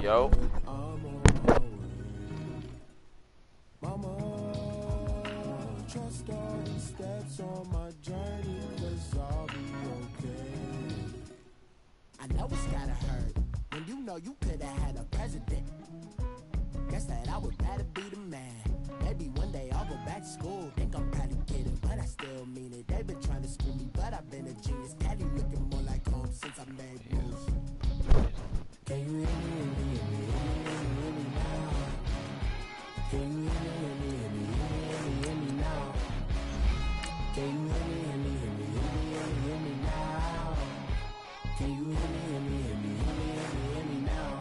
Yo. Mama, trust all the steps on my journey, 'cause I'll be okay. I know it's gotta hurt when you know you could've had a president. Guess that I would rather be the man. Maybe one day I'll go back to school. Think I'm probably kidding, but I still mean it. They've been trying to screw me, but I've been a genius. Caddy looking more like home since I made moves. Can you hear me, hear me, hear me, hear me, hear me now? Can you hear me, hear me, hear me, hear me, hear me now? Can you hear me, hear me, hear me, hear me, hear me, hear me now? Can you hear me, hear me, hear me, hear me, hear me, hear me now?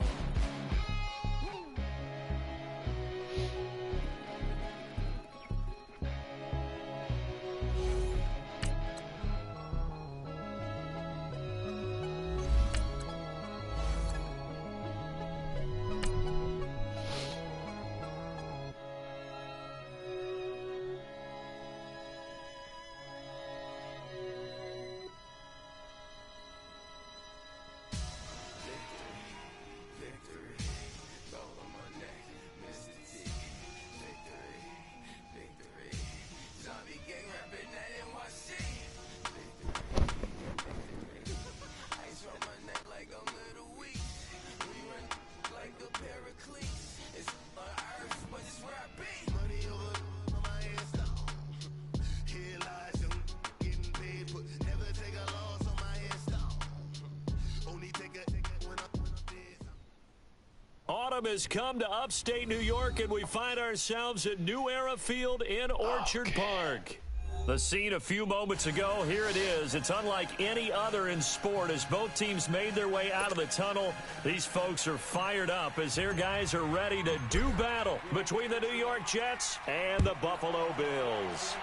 Autumn has come to upstate New York, and we find ourselves at New Era Field in Orchard Park. The scene a few moments ago, here it is. It's unlike any other in sport as both teams made their way out of the tunnel. These folks are fired up as their guys are ready to do battle between the New York Jets and the Buffalo Bills.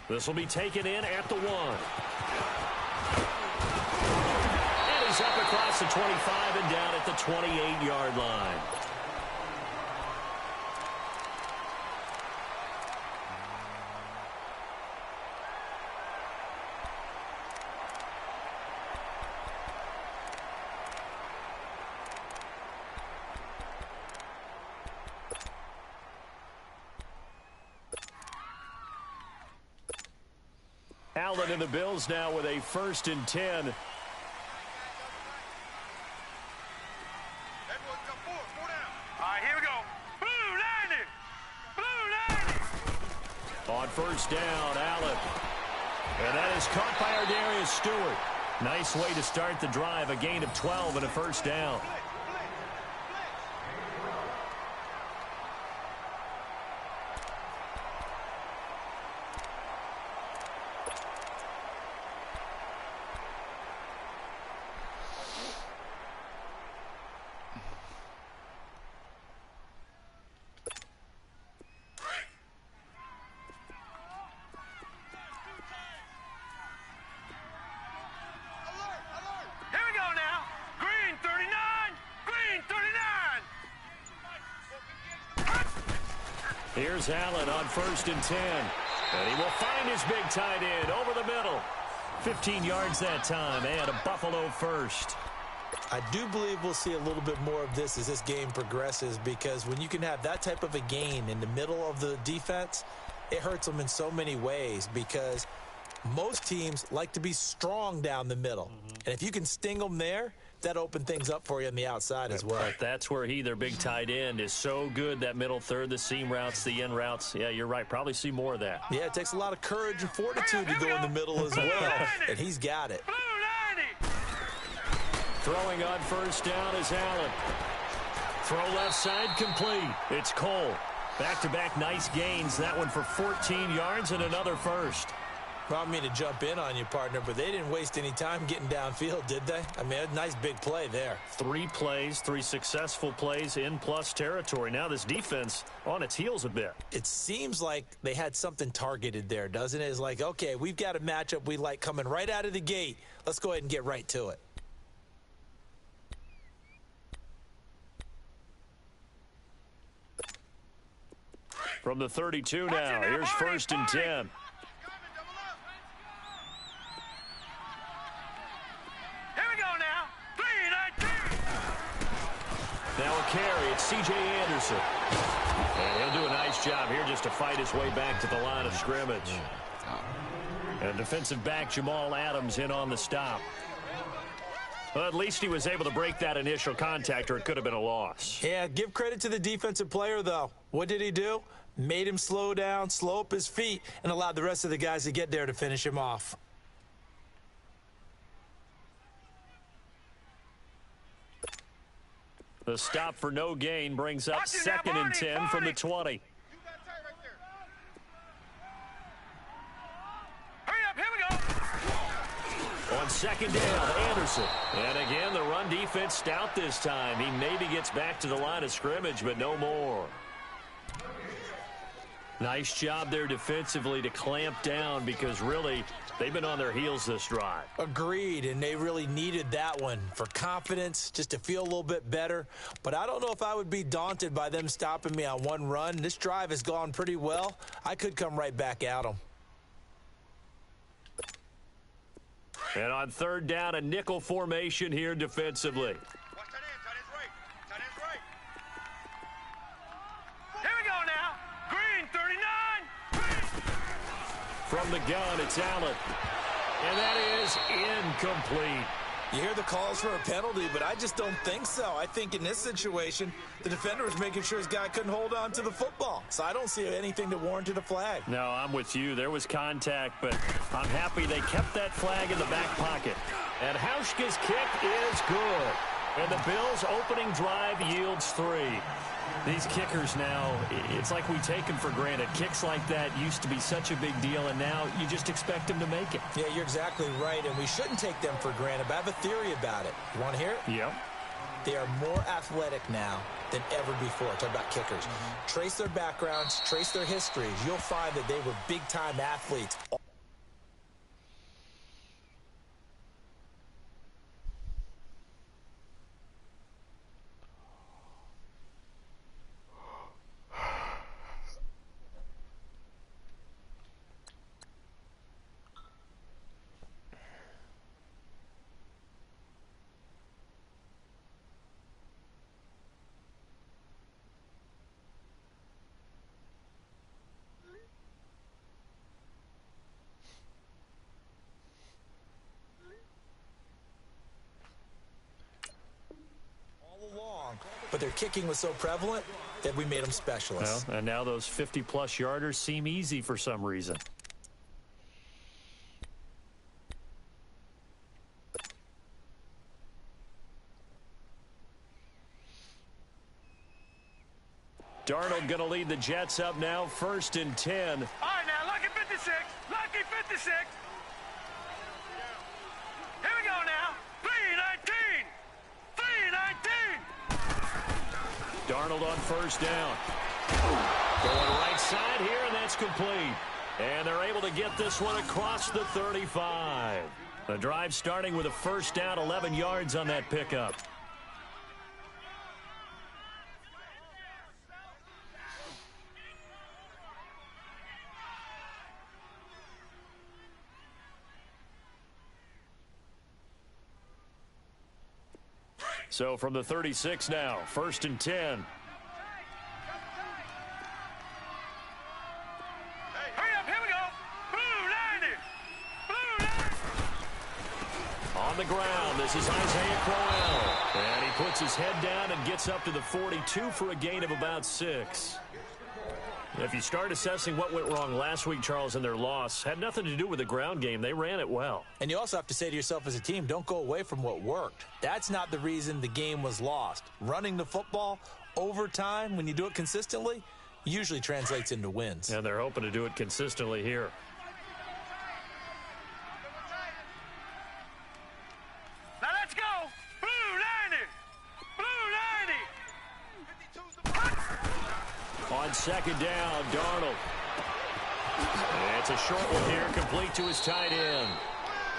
This will be taken in at the 1. He's up across the 25 and down at the 28-yard line. Allen and the Bills now with a 1st and 10. On 1st down, Allen. And that is caught by our Darius Stewart. Nice way to start the drive. A gain of 12 and a 1st down. Here's Allen on 1st and 10. And he will find his big tight end over the middle. 15 yards that time and a Buffalo 1st. I do believe we'll see a little bit more of this as this game progresses, because when you can have that type of a gain in the middle of the defense, it hurts them in so many ways, because most teams like to be strong down the middle. And if you can sting them there, that opened things up for you on the outside as well. Right. That's where their big tight end, is so good, that middle third, the seam routes, the in routes. Yeah, you're right. Probably see more of that. Yeah, it takes a lot of courage and fortitude to go in the middle as well, and he's got it. Throwing on 1st down is Allen. Throw left side complete. It's Cole. Back-to-back nice gains. That one for 14 yards and another 1st. Well, I don't mean to jump in on you, partner, but they didn't waste any time getting downfield, did they? I mean, a nice big play there. 3 plays, 3 successful plays in plus territory. Now this defense on its heels a bit. It seems like they had something targeted there, doesn't it? It's like, okay, we've got a matchup we like coming right out of the gate. Let's go ahead and get right to it. From the 32 now, here's 1st and 10. Here we go now. 3, 9, 2. carry. It's C.J. Anderson. And he'll do a nice job here just to fight his way back to the line of scrimmage. And defensive back Jamal Adams in on the stop. Well, at least he was able to break that initial contact, or it could have been a loss. Yeah, give credit to the defensive player, though. What did he do? Made him slow down, slow up his feet, and allowed the rest of the guys to get there to finish him off. The stop for no gain brings up 2nd and 10 from the 20. On 2nd down, Anderson. And again, the run defense stout this time. He maybe gets back to the line of scrimmage, but no more. Nice job there defensively to clamp down, because really they've been on their heels this drive. Agreed, and they really needed that one for confidence, just to feel a little bit better. But I don't know if I would be daunted by them stopping me on one run. This drive has gone pretty well. I could come right back at them. And on 3rd down, a nickel formation here defensively. Here we go now. Green, 39. From the gun, it's Allen. And that is incomplete. You hear the calls for a penalty, but I just don't think so. I think in this situation, the defender was making sure his guy couldn't hold on to the football. So I don't see anything that warranted a flag. No, I'm with you. There was contact, but I'm happy they kept that flag in the back pocket. And Hauschka's kick is good. And the Bills' opening drive yields 3. These kickers now, it's like we take them for granted. Kicks like that used to be such a big deal, and now you just expect them to make it. Yeah, you're exactly right, and we shouldn't take them for granted, but I have a theory about it. You want to hear it? Yep. They are more athletic now than ever before. Talk about kickers. Trace their backgrounds, trace their histories. You'll find that they were big-time athletes. But their kicking was so prevalent that we made them specialists. Well, and now those 50-plus yarders seem easy for some reason. Darnold going to lead the Jets up now, 1st and 10. All right, now, lucky 56. Lucky 56. Here we go now. 3-19. 3-19. Darnold on 1st down. Going right side here, and that's complete. And they're able to get this one across the 35. The drive starting with a 1st down, 11 yards on that pickup. So from the 36 now, 1st and 10. Hurry up, here we go. Blue 90. Blue 90. On the ground, this is Isaiah Crowell. And he puts his head down and gets up to the 42 for a gain of about 6. If you start assessing what went wrong last week, Charles, in their loss, had nothing to do with the ground game. They ran it well. And you also have to say to yourself as a team, don't go away from what worked. That's not the reason the game was lost. Running the football over time, when you do it consistently, usually translates into wins. And they're hoping to do it consistently here. Now let's go. Blue 90. Blue 90. On 2nd down, Darnold. And it's a short one here, complete to his tight end.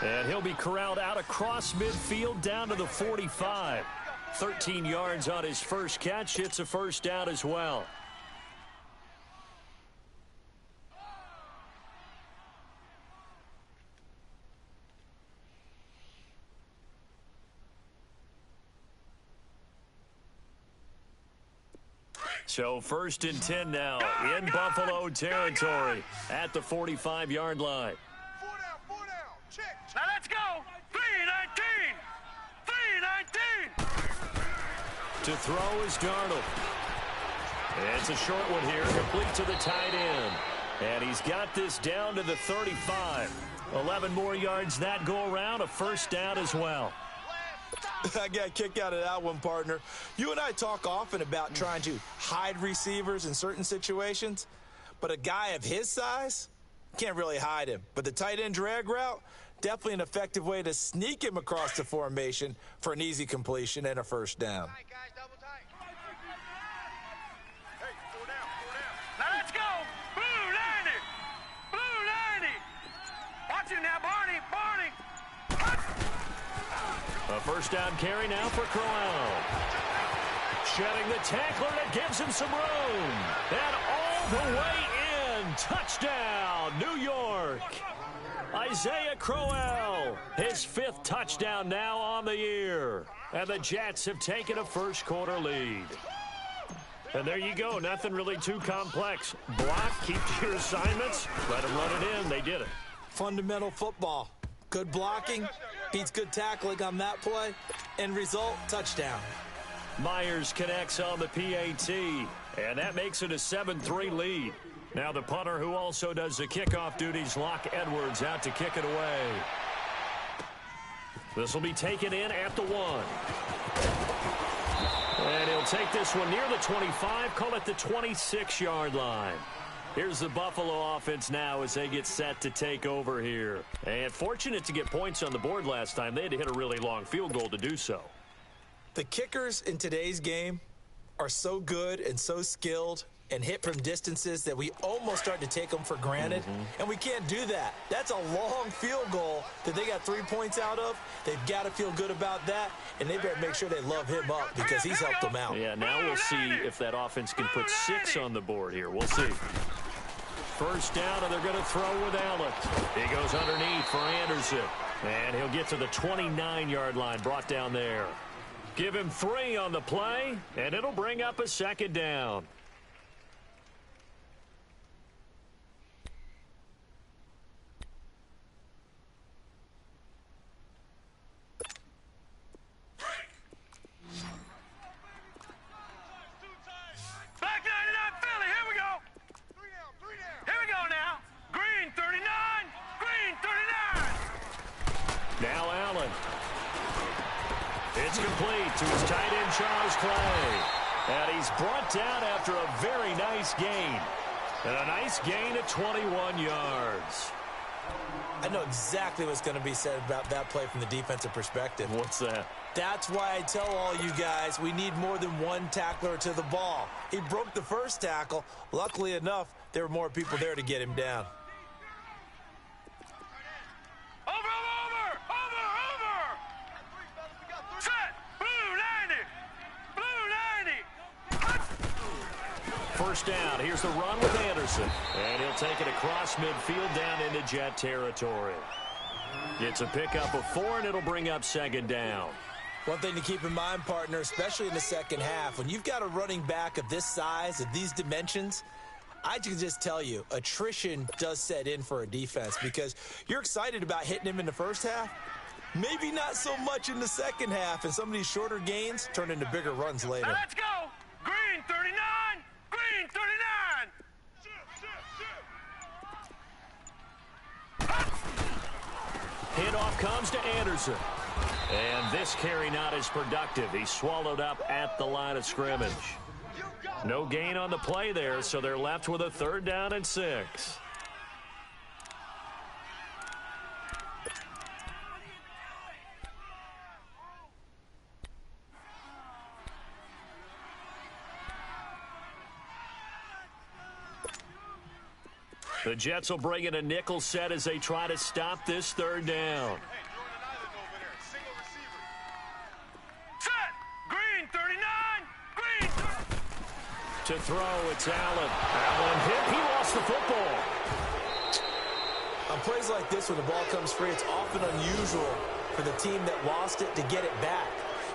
And he'll be corralled out across midfield down to the 45. 13 yards on his first catch. It's a 1st down as well. So 1st and 10 now in Buffalo territory at the 45-yard line. 4 down. Check. Now let's go. 3-19. 3-19. To throw is Darnold. It's a short one here, complete to the tight end. And he's got this down to the 35. 11 more yards that go around, a first down as well. I got a kick out of that one, partner. You and I talk often about trying to hide receivers in certain situations, but a guy of his size can't really hide him. But the tight end drag route, definitely an effective way to sneak him across the formation for an easy completion and a first down. Tight, guys, double tight. Hey, 4 down. Now let's go. Blue 90. Watch it now, Barney. A first down carry now for Crowell. Shedding the tackler that gives him some room. And all the way in. Touchdown, New York. Isaiah Crowell, his 5th touchdown now on the year. And the Jets have taken a first-quarter lead. And there you go. Nothing really too complex. Block, keep to your assignments, let them run it in. They did it. Fundamental football. Good blocking beats good tackling on that play. End result, touchdown. Myers connects on the PAT, and that makes it a 7-3 lead. Now the punter, who also does the kickoff duties, Locke Edwards, out to kick it away. This will be taken in at the 1. And he'll take this one near the 25, call it the 26-yard line. Here's the Buffalo offense now as they get set to take over here. And fortunate to get points on the board last time. They had to hit a really long field goal to do so. The kickers in today's game are so good and so skilled and hit from distances that we almost start to take them for granted. And we can't do that. That's a long field goal that they got 3 points out of. They've got to feel good about that, and they better make sure they love him up because he's helped them out. Yeah, now we'll see if that offense can put 6 on the board here. We'll see. First down, and they're going to throw with Allen. He goes underneath for Anderson. And he'll get to the 29-yard line, brought down there. Give him 3 on the play, and it'll bring up a second down. Back 99 Philly. Here we go. 3 down. Here we go now. Green 39. Green 39. Now Allen. It's complete to his tight end, Charles Clay. And he's brought down after a very nice gain. And a nice gain at 21 yards. I know exactly what's going to be said about that play from the defensive perspective. What's that? That's why I tell all you guys we need more than one tackler to the ball. He broke the first tackle. Luckily enough, there were more people there to get him down. Over. Set. Blue 90. First down. Here's the run with Anderson. And he'll take it across midfield down into Jet territory. It's a pickup of 4, and it'll bring up second down. One thing to keep in mind, partner, especially in the second half, when you've got a running back of this size, of these dimensions, I can just tell you, attrition does set in for a defense because you're excited about hitting him in the first half. Maybe not so much in the second half, and some of these shorter gains turn into bigger runs later. Now let's go. Green 39. Green 39. Handoff comes to Anderson. And this carry not as productive. He's swallowed up at the line of scrimmage. No gain on the play there, so they're left with a 3rd down and 6. The Jets will bring in a nickel set as they try to stop this 3rd down. To throw, it's Allen. Allen hit. He lost the football. On plays like this, when the ball comes free, it's often unusual for the team that lost it to get it back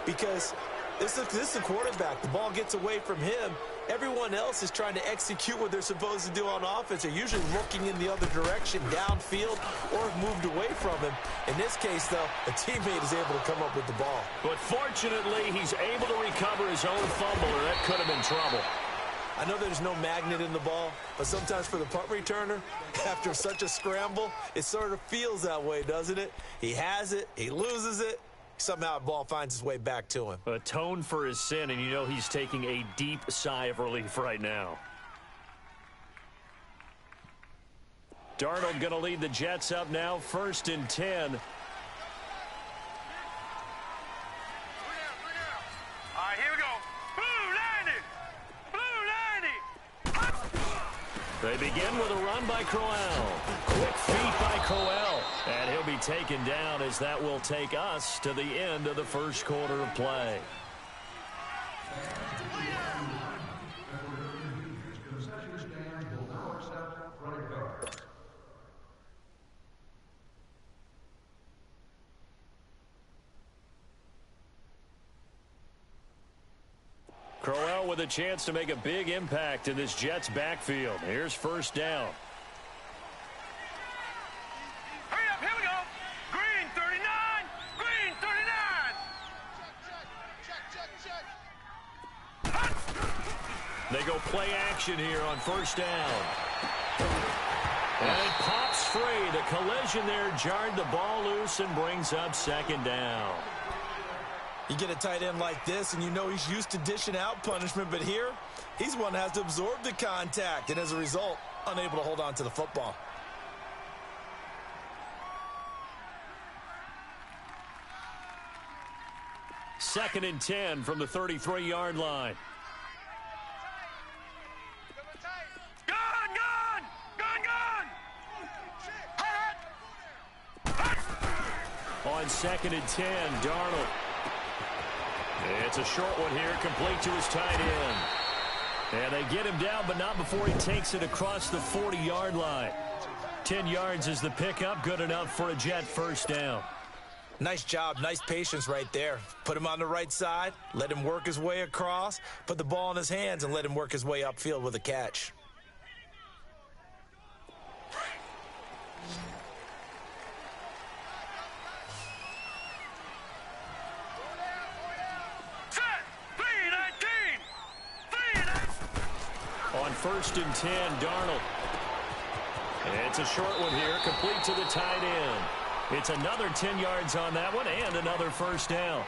because This is the quarterback. The ball gets away from him. Everyone else is trying to execute what they're supposed to do on offense. They're usually looking in the other direction, downfield, or have moved away from him. In this case, though, a teammate is able to come up with the ball. But fortunately, he's able to recover his own fumble, or that could have been trouble. I know there's no magnet in the ball, but sometimes for the punt returner, after such a scramble, it sort of feels that way, doesn't it? He has it, he loses it, somehow the ball finds its way back to him. Atoned for his sin, and you know he's taking a deep sigh of relief right now. Darnold going to lead the Jets up now, 1st and 10. All right, here we go. Blue 90. They begin with a run by Crowell. Quick feet by Crowell. And he'll be taken down as that will take us to the end of the first quarter of play. Crowell with a chance to make a big impact in this Jets backfield. Here's 1st down. Hurry up, here we go. Green 39. Green 39. They go play action here on 1st down. And it pops free. The collision there jarred the ball loose and brings up 2nd down. You get a tight end like this, and you know he's used to dishing out punishment, but here, he's one that has to absorb the contact, and as a result, unable to hold on to the football. Second and 10 from the 33-yard line. Gun, gun! Gun, gun! On 2nd and 10, Darnold. It's a short one here, complete to his tight end. And they get him down, but not before he takes it across the 40-yard line. 10 yards is the pickup, good enough for a Jet 1st down. Nice job, nice patience right there. Put him on the right side, let him work his way across, put the ball in his hands, and let him work his way upfield with a catch. On 1st and 10, Darnold. It's a short one here, complete to the tight end. It's another 10 yards on that one and another 1st down.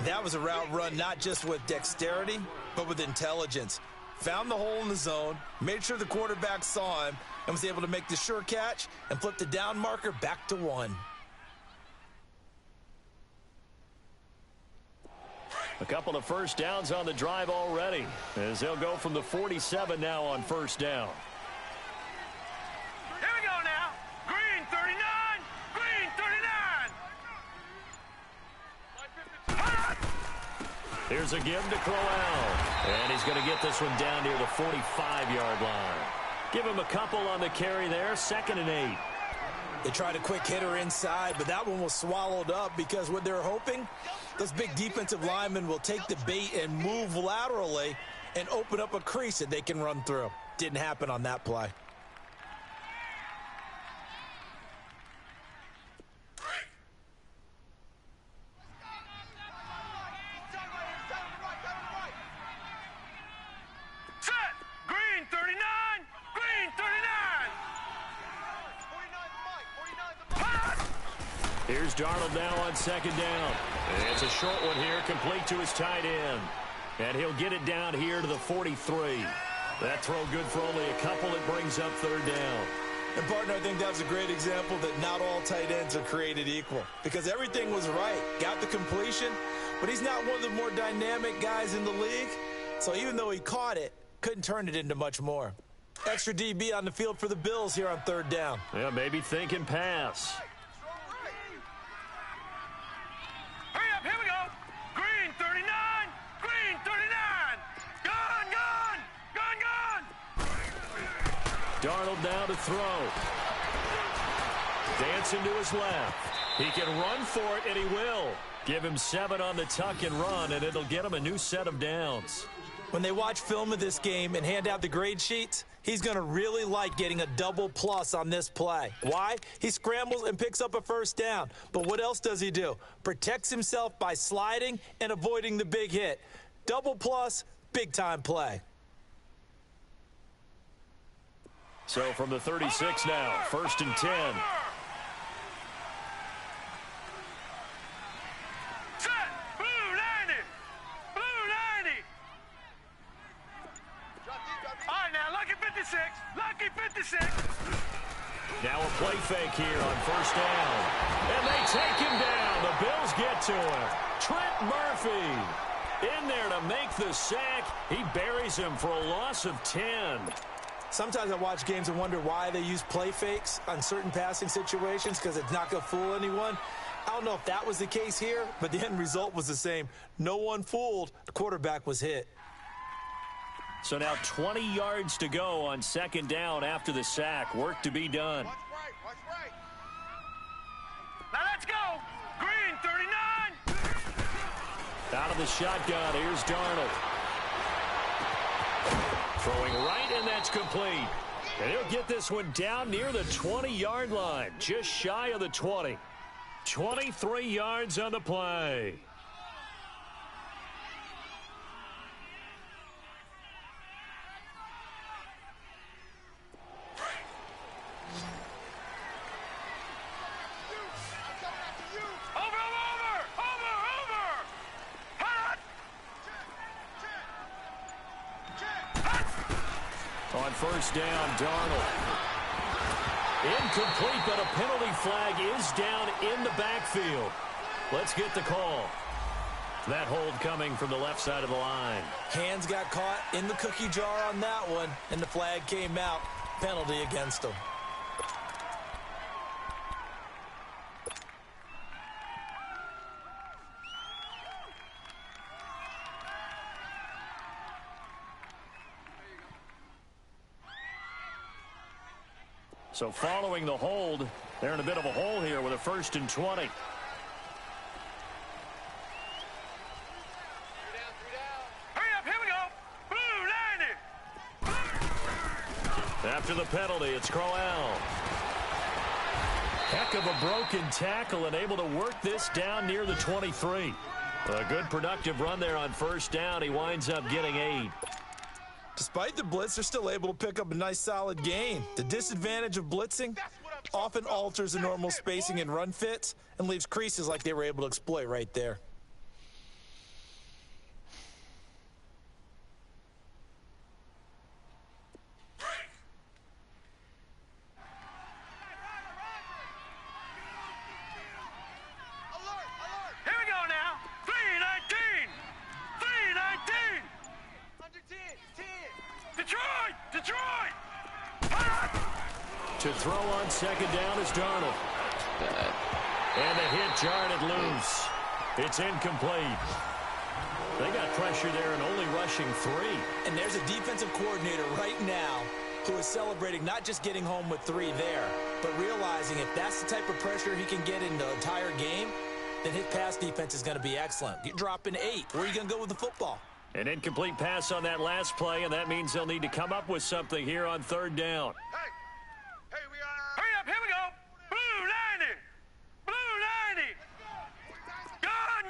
That was a route run not just with dexterity, but with intelligence. Found the hole in the zone, made sure the quarterback saw him, and was able to make the sure catch and flip the down marker back to 1. A couple of 1st downs on the drive already, as they'll go from the 47 now on 1st down. Here we go now. Green 39. Green 39. Here's a give to Crowell. And he's going to get this one down near the 45-yard line. Give him a couple on the carry there, 2nd and 8. They tried a quick hitter inside, but that one was swallowed up because what they're hoping, those big defensive linemen will take the bait and move laterally and open up a crease that they can run through. Didn't happen on that play. Set. Green 39. Green 39. Here's Darnold now on 2nd down. It's a short one here, complete to his tight end. And he'll get it down here to the 43. That throw good for only a couple. It brings up 3rd down. And, partner, I think that's a great example that not all tight ends are created equal because everything was right. Got the completion, but he's not one of the more dynamic guys in the league. So even though he caught it, couldn't turn it into much more. Extra DB on the field for the Bills here on 3rd down. Yeah, maybe thinking pass. Hurry up, here we go. Green 39. Green 39. Gun, gun. Gun, gun. Darnold now to throw. Dancing to his left. He can run for it, and he will. Give him 7 on the tuck and run, and it'll get him a new set of downs. When they watch film of this game and hand out the grade sheets, he's going to really like getting a double plus on this play. Why? He scrambles and picks up a first down. But what else does he do? Protects himself by sliding and avoiding the big hit. Double plus, big-time play. So from the 36 now, 1st and 10. Lucky 56. Now a play fake here on 1st down. And they take him down. The Bills get to him. Trent Murphy in there to make the sack. He buries him for a loss of 10. Sometimes I watch games and wonder why they use play fakes on certain passing situations because it's not going to fool anyone. I don't know if that was the case here, but the end result was the same. No one fooled. The quarterback was hit. So now 20 yards to go on 2nd down after the sack. Work to be done. Watch right. Now let's go. Green 39. Out of the shotgun, here's Darnold. Throwing right, and that's complete. And he'll get this one down near the 20-yard line, just shy of the 20. 23 yards on the play. On 1st down, Darnold. Incomplete, but a penalty flag is down in the backfield. Let's get the call. That hold coming from the left side of the line. Hands got caught in the cookie jar on that one, and the flag came out. Penalty against him. So following the hold, they're in a bit of a hole here with a 1st and 20. Hurry up, here we go. Blue 90. After the penalty, it's Crowell. Heck of a broken tackle and able to work this down near the 23. A good productive run there on 1st down. He winds up getting 8. Despite the blitz, they're still able to pick up a nice solid gain. The disadvantage of blitzing often alters the normal spacing and run fits and leaves creases like they were able to exploit right there. Here we go now. 319. 319. Detroit! To throw on 2nd down is Darnold. And the hit jarred it loose. It's incomplete. They got pressure there and only rushing 3. And there's a defensive coordinator right now who is celebrating not just getting home with 3 there, but realizing if that's the type of pressure he can get in the entire game, then his pass defense is going to be excellent. You're dropping 8. Where are you going to go with the football? An incomplete pass on that last play, and that means they'll need to come up with something here on 3rd down. Hey, we are. Hurry up, here we go. Blue 90. Blue 90. Gone.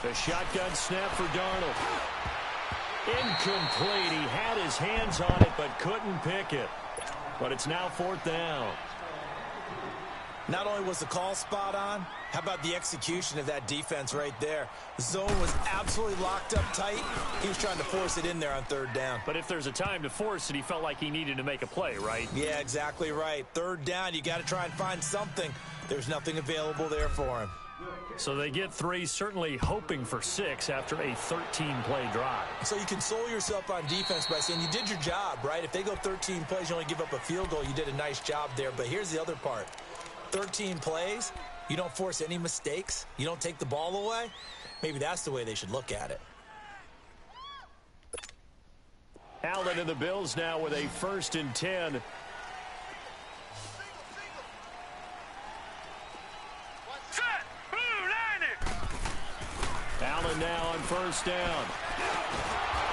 The shotgun snap for Darnold. Incomplete. He had his hands on it, but couldn't pick it. But it's now 4th down. Not only was the call spot on, how about the execution of that defense right there? The zone was absolutely locked up tight. He was trying to force it in there on 3rd down. But if there's a time to force it, he felt like he needed to make a play, right? Yeah, exactly right. 3rd down, you got to try and find something. There's nothing available there for him. So they get 3, certainly hoping for 6 after a 13-play drive. So you console yourself on defense by saying you did your job, right? If they go 13 plays, you only give up a field goal, you did a nice job there. But here's the other part. 13 plays, you don't force any mistakes, you don't take the ball away. Maybe that's the way they should look at it. Allen and the Bills now with a 1st and 10. Allen now on first down.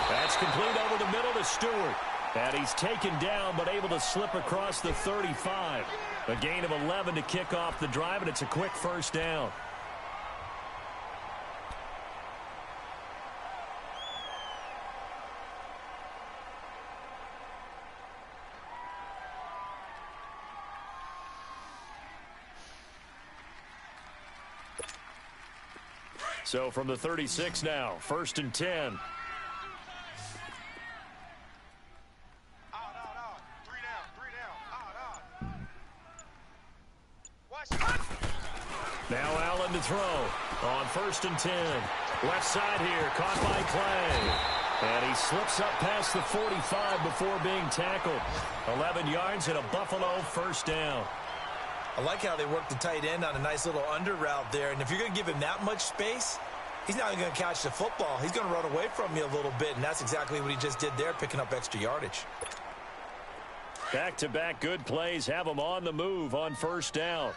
That's complete over the middle to Stewart. And he's taken down but able to slip across the 35. A gain of 11 to kick off the drive, and it's a quick first down. So from the 36 now, 1st and 10. Now Allen to throw on 1st and 10. Left side here, caught by Clay. And he slips up past the 45 before being tackled. 11 yards and a Buffalo first down. I like how they work the tight end on a nice little under route there. And if you're going to give him that much space, he's not even going to catch the football. He's going to run away from you a little bit, and that's exactly what he just did there, picking up extra yardage. Back-to-back good plays have him on the move on first down.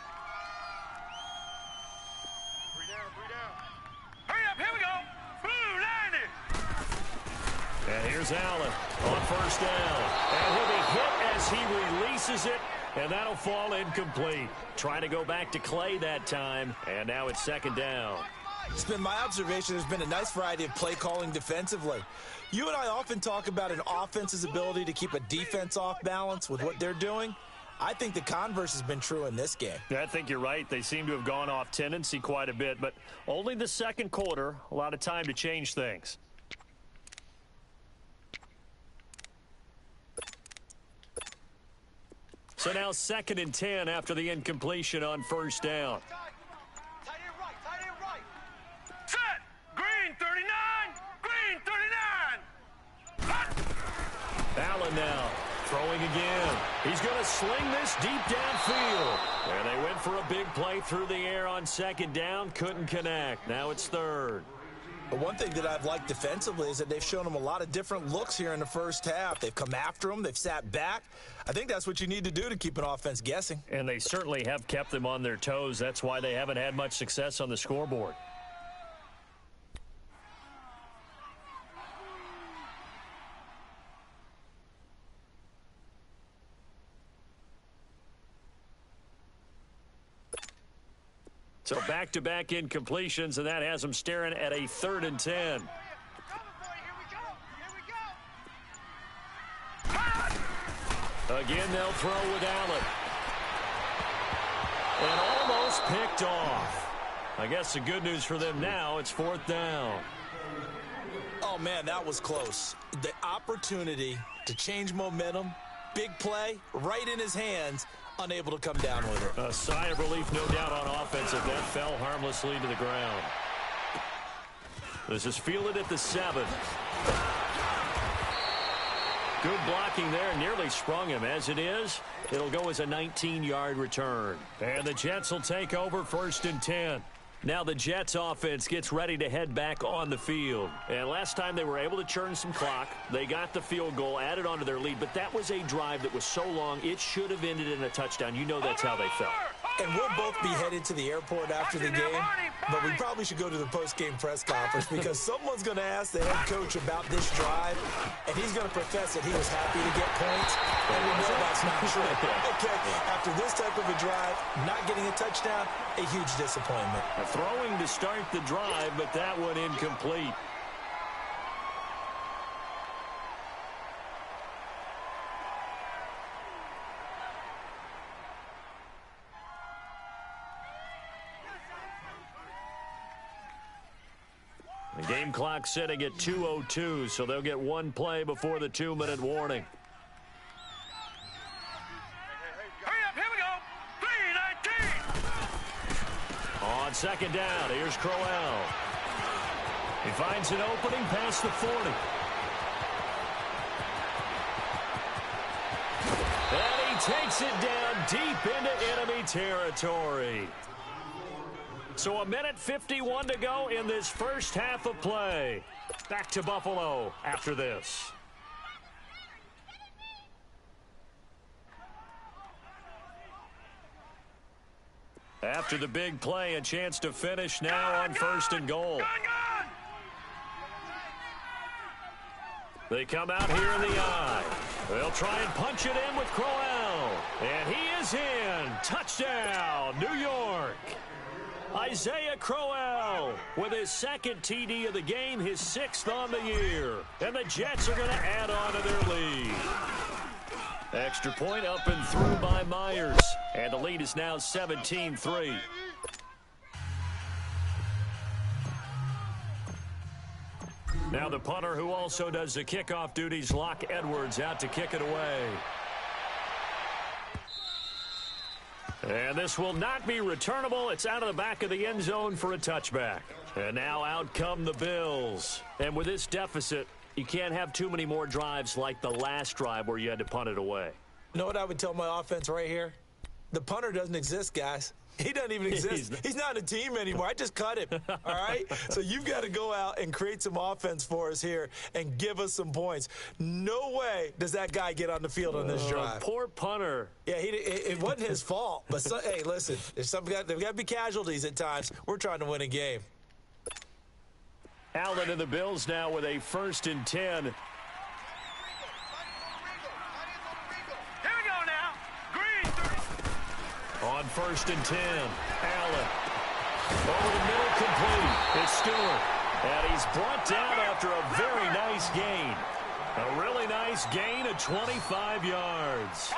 And here's Allen on first down. And he'll be hit as he releases it, and that'll fall incomplete. Trying to go back to Clay that time, and now it's 2nd down. It's been my observation there's been a nice variety of play calling defensively. You and I often talk about an offense's ability to keep a defense off balance with what they're doing. I think the converse has been true in this game. I think you're right. They seem to have gone off tendency quite a bit, but only the second quarter, a lot of time to change things. So now 2nd and 10 after the incompletion on first down. Set! Green 39! Green 39! Hot! Allen now throwing again. He's going to sling this deep downfield. And they went for a big play through the air on 2nd down. Couldn't connect. Now it's 3rd. But one thing that I've liked defensively is that they've shown them a lot of different looks here in the first half. They've come after them. They've sat back. I think that's what you need to do to keep an offense guessing. And they certainly have kept them on their toes. That's why they haven't had much success on the scoreboard. So back-to-back incompletions, and that has them staring at a 3rd and 10. Again, they'll throw with Allen. And almost picked off. I guess the good news for them now, it's 4th down. Oh, man, that was close. The opportunity to change momentum, big play, right in his hands, unable to come down with it. A sigh of relief, no doubt, on offense if that fell harmlessly to the ground. This is fielded at the 7. Good blocking there, nearly sprung him. As it is, it'll go as a 19-yard return. And the Jets will take over 1st and 10. Now the Jets offense gets ready to head back on the field. And last time they were able to churn some clock. They got the field goal, added onto their lead. But that was a drive that was so long, it should have ended in a touchdown. You know that's how they felt. And we'll both be headed to the airport after the game, but we probably should go to the post-game press conference because someone's going to ask the head coach about this drive, and he's going to profess that he was happy to get points, and we know that's not true. Okay, after this type of a drive, not getting a touchdown, a huge disappointment. Throwing to start the drive, but that one incomplete. The game clock sitting at 2:02, so they'll get one play before the 2-minute warning. Hurry up, here we go! 3:19! On 2nd down, here's Crowell. He finds an opening past the 40. And he takes it down deep into enemy territory. So 1:51 to go in this first half of play. Back to Buffalo after this. After the big play, a chance to finish now on 1st and goal. They come out here in the eye. They'll try and punch it in with Crowell. And he is in. Touchdown, New York. Isaiah Crowell with his second TD of the game, his 6th on the year. And the Jets are going to add on to their lead. Extra point up and through by Myers. And the lead is now 17-3. Now the punter who also does the kickoff duties, Locke Edwards, out to kick it away. And this will not be returnable. It's out of the back of the end zone for a touchback. And now out come the Bills. And with this deficit, you can't have too many more drives like the last drive where you had to punt it away. You know what I would tell my offense right here? The punter doesn't exist, guys. He doesn't even exist. He's not a team anymore. I just cut him, all right? So you've got to go out and create some offense for us here and give us some points. No way does that guy get on the field on this drive. Poor punter. Yeah, it wasn't his fault. But, hey, listen, there's got to be casualties at times. We're trying to win a game. Allen and the Bills now with a 1st and 10. On 1st and 10, Allen. Over the middle, complete. It's Stewart. And he's brought down after a very nice gain. A really nice gain of 25 yards.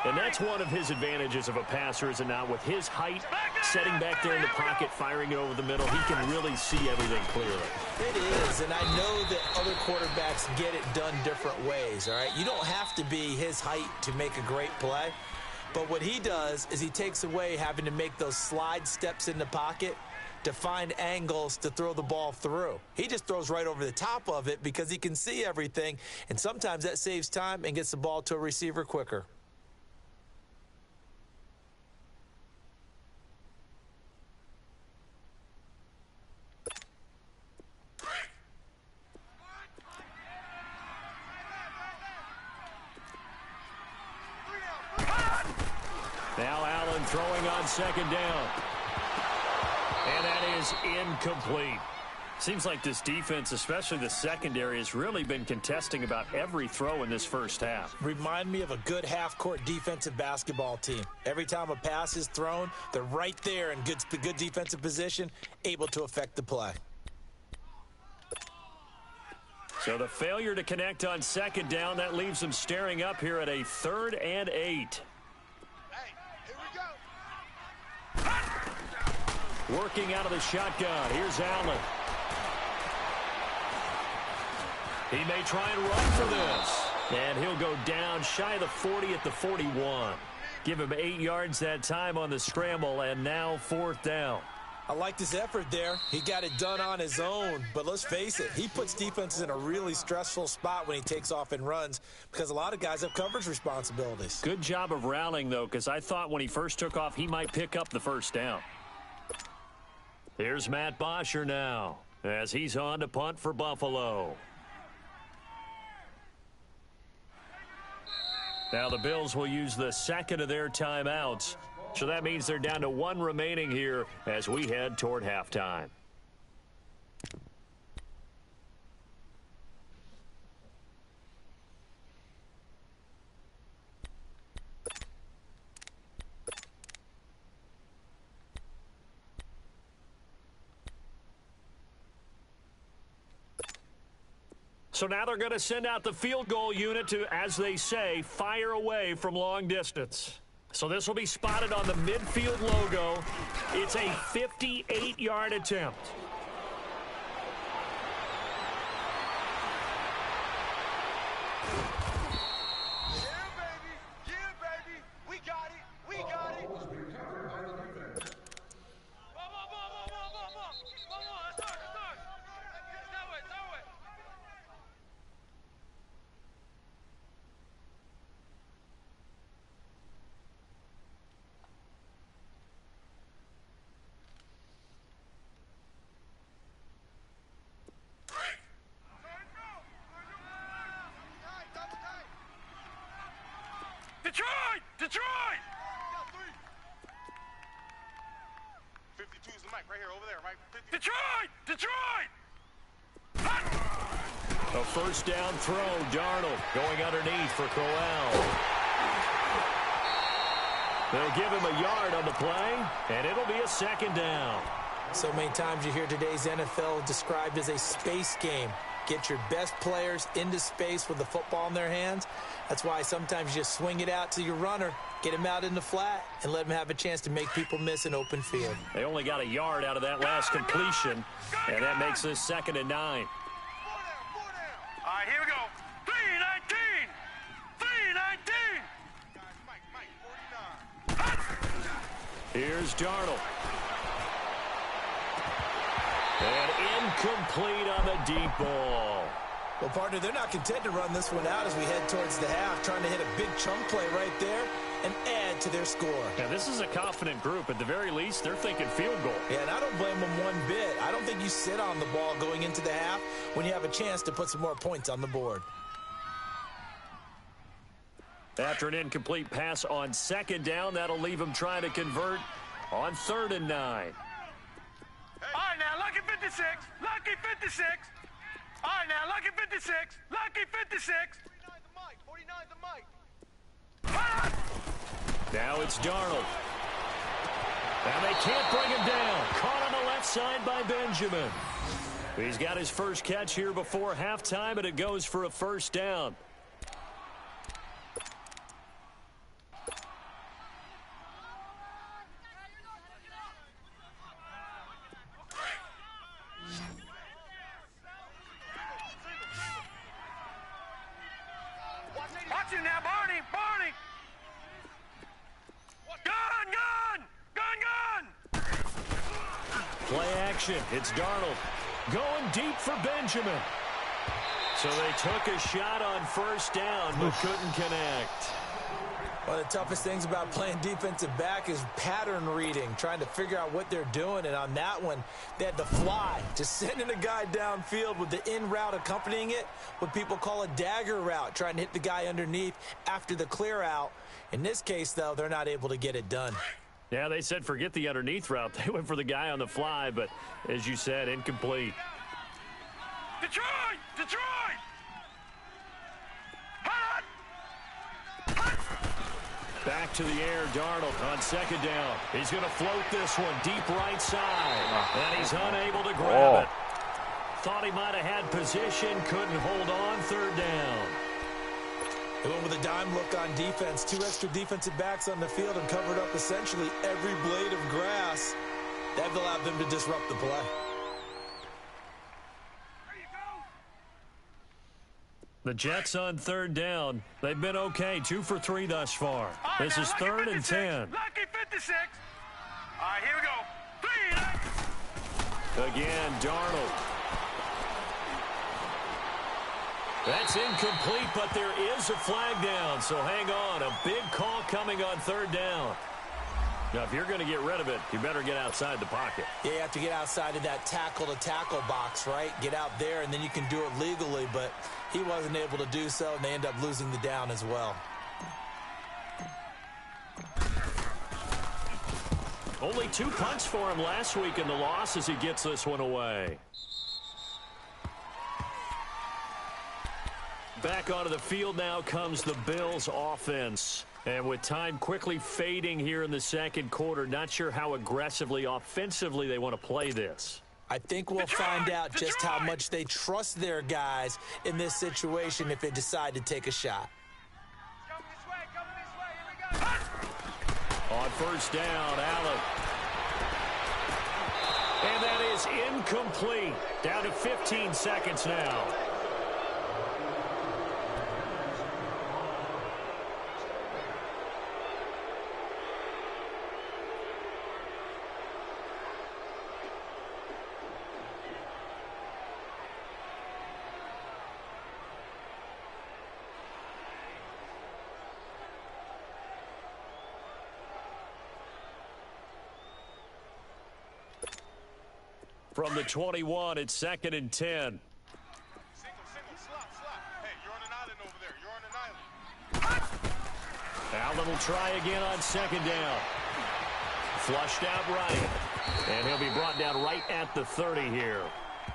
And that's one of his advantages of a passer, is it not? With his height, setting back there in the pocket, firing it over the middle, he can really see everything clearly. It is, and I know that other quarterbacks get it done different ways, all right? You don't have to be his height to make a great play. But what he does is he takes away having to make those slide steps in the pocket to find angles to throw the ball through. He just throws right over the top of it because he can see everything, and sometimes that saves time and gets the ball to a receiver quicker. Now Allen throwing on 2nd down. And that is incomplete. Seems like this defense, especially the secondary, has really been contesting about every throw in this first half. Remind me of a good half-court defensive basketball team. Every time a pass is thrown, they're right there in good defensive position, able to affect the play. So the failure to connect on 2nd down, that leaves them staring up here at a 3rd and 8. Working out of the shotgun. Here's Allen. He may try and run for this. And he'll go down shy of the 40 at the 41. Give him 8 yards that time on the scramble, and now 4th down. I liked his effort there. He got it done on his own. But let's face it, he puts defenses in a really stressful spot when he takes off and runs because a lot of guys have coverage responsibilities. Good job of rallying, though, because I thought when he first took off, he might pick up the 1st down. Here's Matt Bosher now as he's on to punt for Buffalo. Now the Bills will use the 2nd of their timeouts. So that means they're down to 1 remaining here as we head toward halftime. So now they're going to send out the field goal unit to, as they say, fire away from long distance. So this will be spotted on the midfield logo. It's a 58-yard attempt. Detroit! Detroit! 52 is the mic right here, over there, right? 50. Detroit! Detroit! A first down throw. Darnold going underneath for Crowell. They'll give him a yard on the play, and it'll be a second down. So many times you hear today's NFL described as a space game. Get your best players into space with the football in their hands. That's why sometimes you just swing it out to your runner, get him out in the flat, and let him have a chance to make people miss an open field. They only got a yard out of that last completion, and that makes this 2nd and 9. All right, here we go. 3-19. 3-19. Here's Darnold. And incomplete on the deep ball. Well, partner, they're not content to run this one out as we head towards the half, trying to hit a big chunk play right there and add to their score. Yeah, this is a confident group. At the very least, they're thinking field goal. Yeah, and I don't blame them one bit. I don't think you sit on the ball going into the half when you have a chance to put some more points on the board. After an incomplete pass on 2nd down, that'll leave them trying to convert on 3rd and 9. All right, now, lucky 56. Lucky 56. All right, now, lucky 56. Lucky 56. 49's the mic. Now it's Darnold. And they can't bring him down. Caught on the left side by Benjamin. He's got his first catch here before halftime, and it goes for a first down. Watch him now, Barney. Barney. Gun. Play action. It's Darnold going deep for Benjamin. So they took a shot on first down, but couldn't connect. One of the toughest things about playing defensive back is pattern reading, trying to figure out what they're doing. And on that one, they had to fly, just sending a guy downfield with the in route accompanying it, what people call a dagger route, trying to hit the guy underneath after the clear out. In this case, though, they're not able to get it done. Yeah, they said forget the underneath route. They went for the guy on the fly, but as you said, incomplete. Detroit. Back to the air, Darnold on 2nd down. He's going to float this one deep right side, and he's unable to grab it. Thought he might have had position, couldn't hold on 3rd down. They went with a dime look on defense. 2 extra defensive backs on the field and covered up essentially every blade of grass. That allowed them to disrupt the play. The Jets on 3rd down. They've been okay, 2 for 3 thus far. This is 3rd and 10. Lucky 56. All right, here we go. 3. Again, Darnold. That's incomplete, but there is a flag down, so hang on. A big call coming on 3rd down. Now, if you're going to get rid of it, you better get outside the pocket. Yeah, you have to get outside of that tackle-to-tackle box, right? Get out there, and then you can do it legally, but he wasn't able to do so, and they end up losing the down as well. Only 2 punts for him last week in the loss as he gets this one away. Back onto the field now comes the Bills offense. And with time quickly fading here in the 2nd quarter, not sure how aggressively, offensively they want to play this. I think we'll find out just how much they trust their guys in this situation if they decide to take a shot. Come this way. Here we go. On 1st down, Allen. And that is incomplete. Down to 15 seconds now. From the 21, it's 2nd and 10. Single, slot. Hey, you're on an island over there. You're on an island. Allen will try again on 2nd down. Flushed out right. And he'll be brought down right at the 30 here.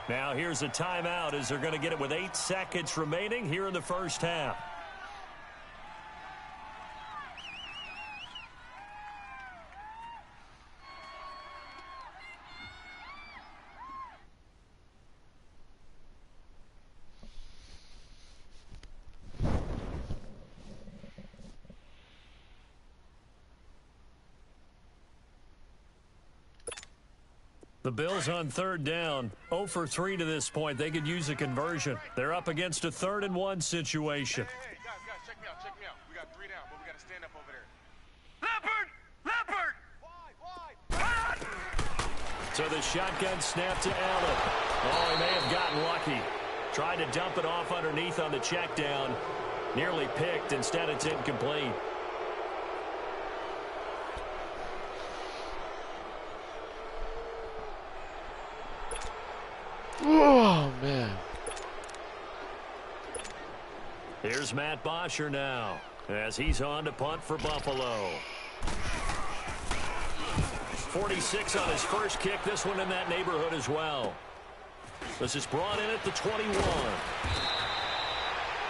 Now here's a timeout as they're going to get it with 8 seconds remaining here in the first half. The Bills on third down, 0 for 3 to this point. They could use a conversion. They're up against a 3rd and 1 situation. Hey, guys, check me out. We got 3 down, but we got to stand up over there. Leopard! Wide! So the shotgun snap to Allen. Oh, he may have gotten lucky. Tried to dump it off underneath on the check down. Nearly picked. Instead, it's incomplete. Oh, man. Here's Matt Bosher now as he's on to punt for Buffalo. 46 on his first kick. This one in that neighborhood as well. This is brought in at the 21.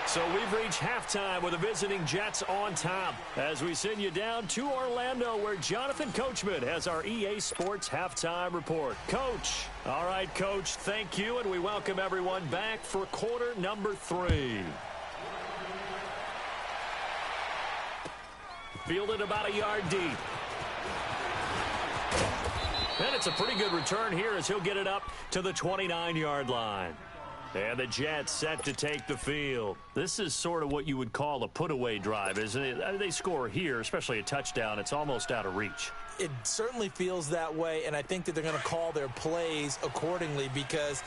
So we've reached halftime with the visiting Jets on top as we send you down to Orlando where Jonathan Coachman has our EA Sports halftime report. Coach. All right, Coach, thank you, and we welcome everyone back for quarter number 3. Fielded about a yard deep. And it's a pretty good return here as he'll get it up to the 29-yard line. And the Jets set to take the field. This is sort of what you would call a put-away drive, isn't it? They score here, especially a touchdown. It's almost out of reach. It certainly feels that way, and I think that they're going to call their plays accordingly because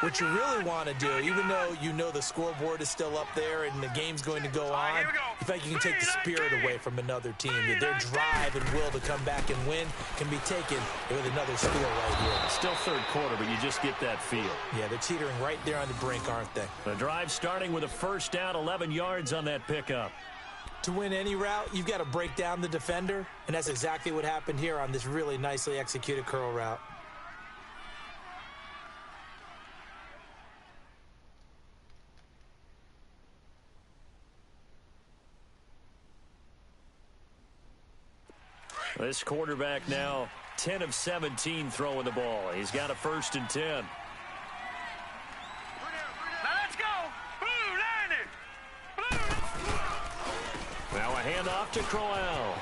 what you really want to do, even though you know the scoreboard is still up there and the game's going to go on, you think you can take the spirit away from another team. That their drive and will to come back and win can be taken with another score right here. Still third quarter, but you just get that feel. Yeah, they're teetering right there on the brink, aren't they? The drive starting with a first down, 11 yards on that pickup. To win any route, you've got to break down the defender, and that's exactly what happened here on this really nicely executed curl route. This quarterback now 10 of 17 throwing the ball. He's got a 1st and 10. Now let's go! Blue, landed! Blue! Now a handoff to Crowell.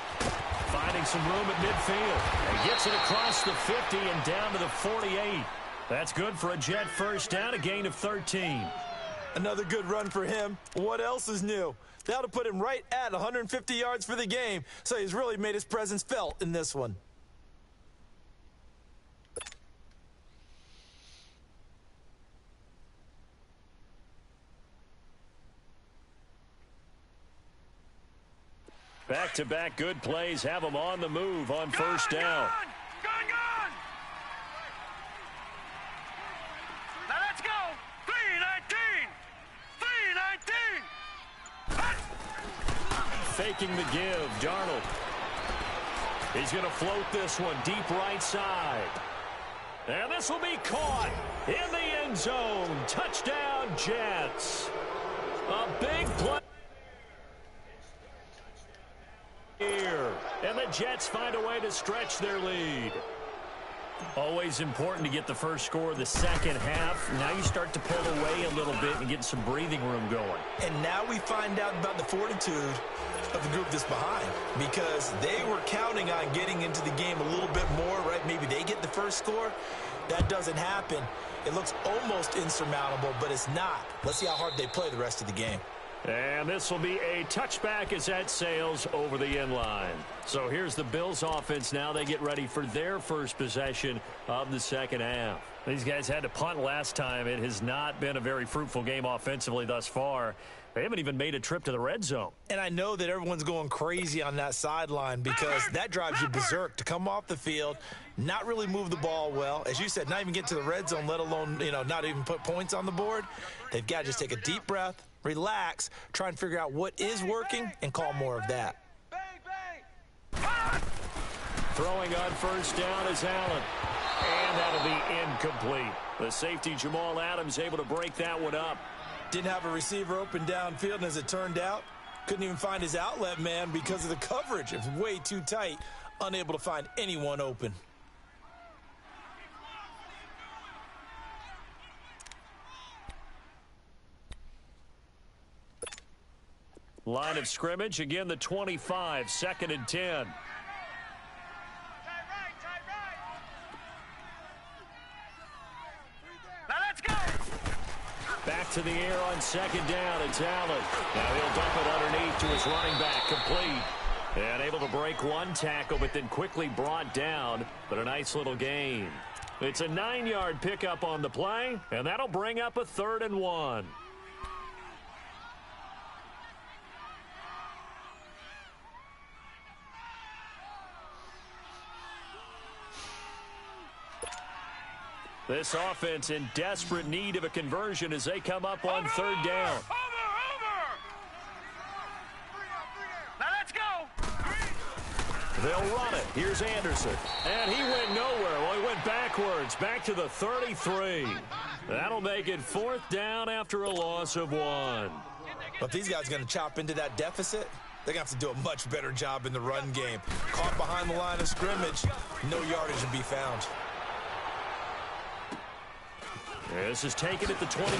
Finding some room at midfield. And gets it across the 50 and down to the 48. That's good for a Jet first down, a gain of 13. Another good run for him. What else is new? That'll put him right at 150 yards for the game, so he's really made his presence felt in this one. Back-to-back good plays have him on the move on first down. Gone! Now let's go! 319! 319! Faking the give, Darnold. He's going to float this one deep right side. And this will be caught in the end zone. Touchdown, Jets. A big play here. And the Jets find a way to stretch their lead. Always important to get the first score of the second half. Now you start to pull away a little bit and get some breathing room going. And now we find out about the fortitude of the group that's behind, because they were counting on getting into the game a little bit more, right? Maybe they get the first score. That doesn't happen. It looks almost insurmountable, but it's not. Let's see how hard they play the rest of the game. And this will be a touchback as that sails over the end line. So here's the Bills offense now. They get ready for their first possession of the second half. These guys had to punt last time. It has not been a very fruitful game offensively thus far. They haven't even made a trip to the red zone. And I know that everyone's going crazy on that sideline because that drives you berserk to come off the field, not really move the ball well. As you said, not even get to the red zone, let alone, not even put points on the board. They've got to just take a deep breath, relax, try and figure out what is working, and call more of that. Throwing on first down is Allen. And that'll be incomplete. The safety, Jamal Adams, able to break that one up. Didn't have a receiver open downfield, and as it turned out, couldn't even find his outlet man because of the coverage. It was way too tight, unable to find anyone open. Line of scrimmage, again the 25, 2nd and 10. Now let's go. Back to the air on 2nd down, it's Allen. Now he'll dump it underneath to his running back, complete. And able to break one tackle, but then quickly brought down, but a nice little gain. It's a 9-yard pickup on the play, and that'll bring up a 3rd and 1. This offense in desperate need of a conversion as they come up on 3rd down. Over. Now let's go. They'll run it. Here's Anderson. And he went nowhere. Well, he went backwards. Back to the 33. That'll make it 4th down after a loss of 1. But if these guys are going to chop into that deficit, they're going to have to do a much better job in the run game. Caught behind the line of scrimmage, no yardage to be found. This is taken at the 23.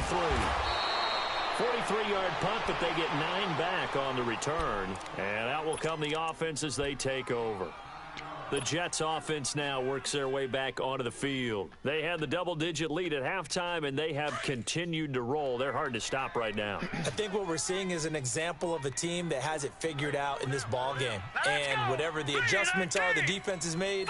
43-yard punt, but they get 9 back on the return. And out will come the offense as they take over. The Jets offense now works their way back onto the field. They had the double-digit lead at halftime, and they have continued to roll. They're hard to stop right now. I think what we're seeing is an example of a team that has it figured out in this ball game. And whatever the adjustments are the defense has made,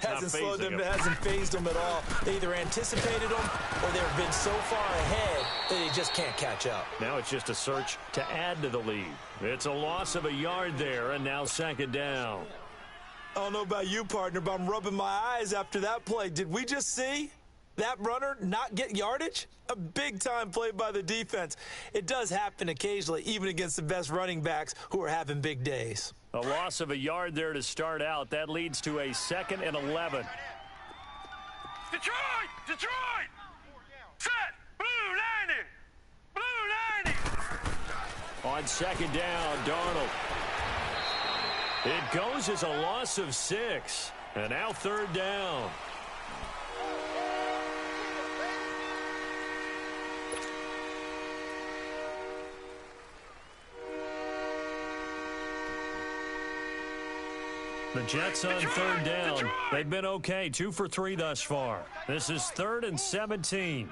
hasn't slowed them, hasn't phased them at all. They either anticipated them or they've been so far ahead that they just can't catch up. Now it's just a search to add to the lead. It's a loss of a yard there, and now 2nd down. I don't know about you, partner, but I'm rubbing my eyes after that play. Did we just see that runner not get yardage? A big-time play by the defense. It does happen occasionally, even against the best running backs who are having big days. A loss of a yard there to start out. That leads to a 2nd and 11. Detroit! Set! Blue 90! On 2nd down, Darnold. It goes as a loss of 6. And now 3rd down. The Jets on 3rd down. They've been okay, 2 for 3 thus far. This is 3rd and 17.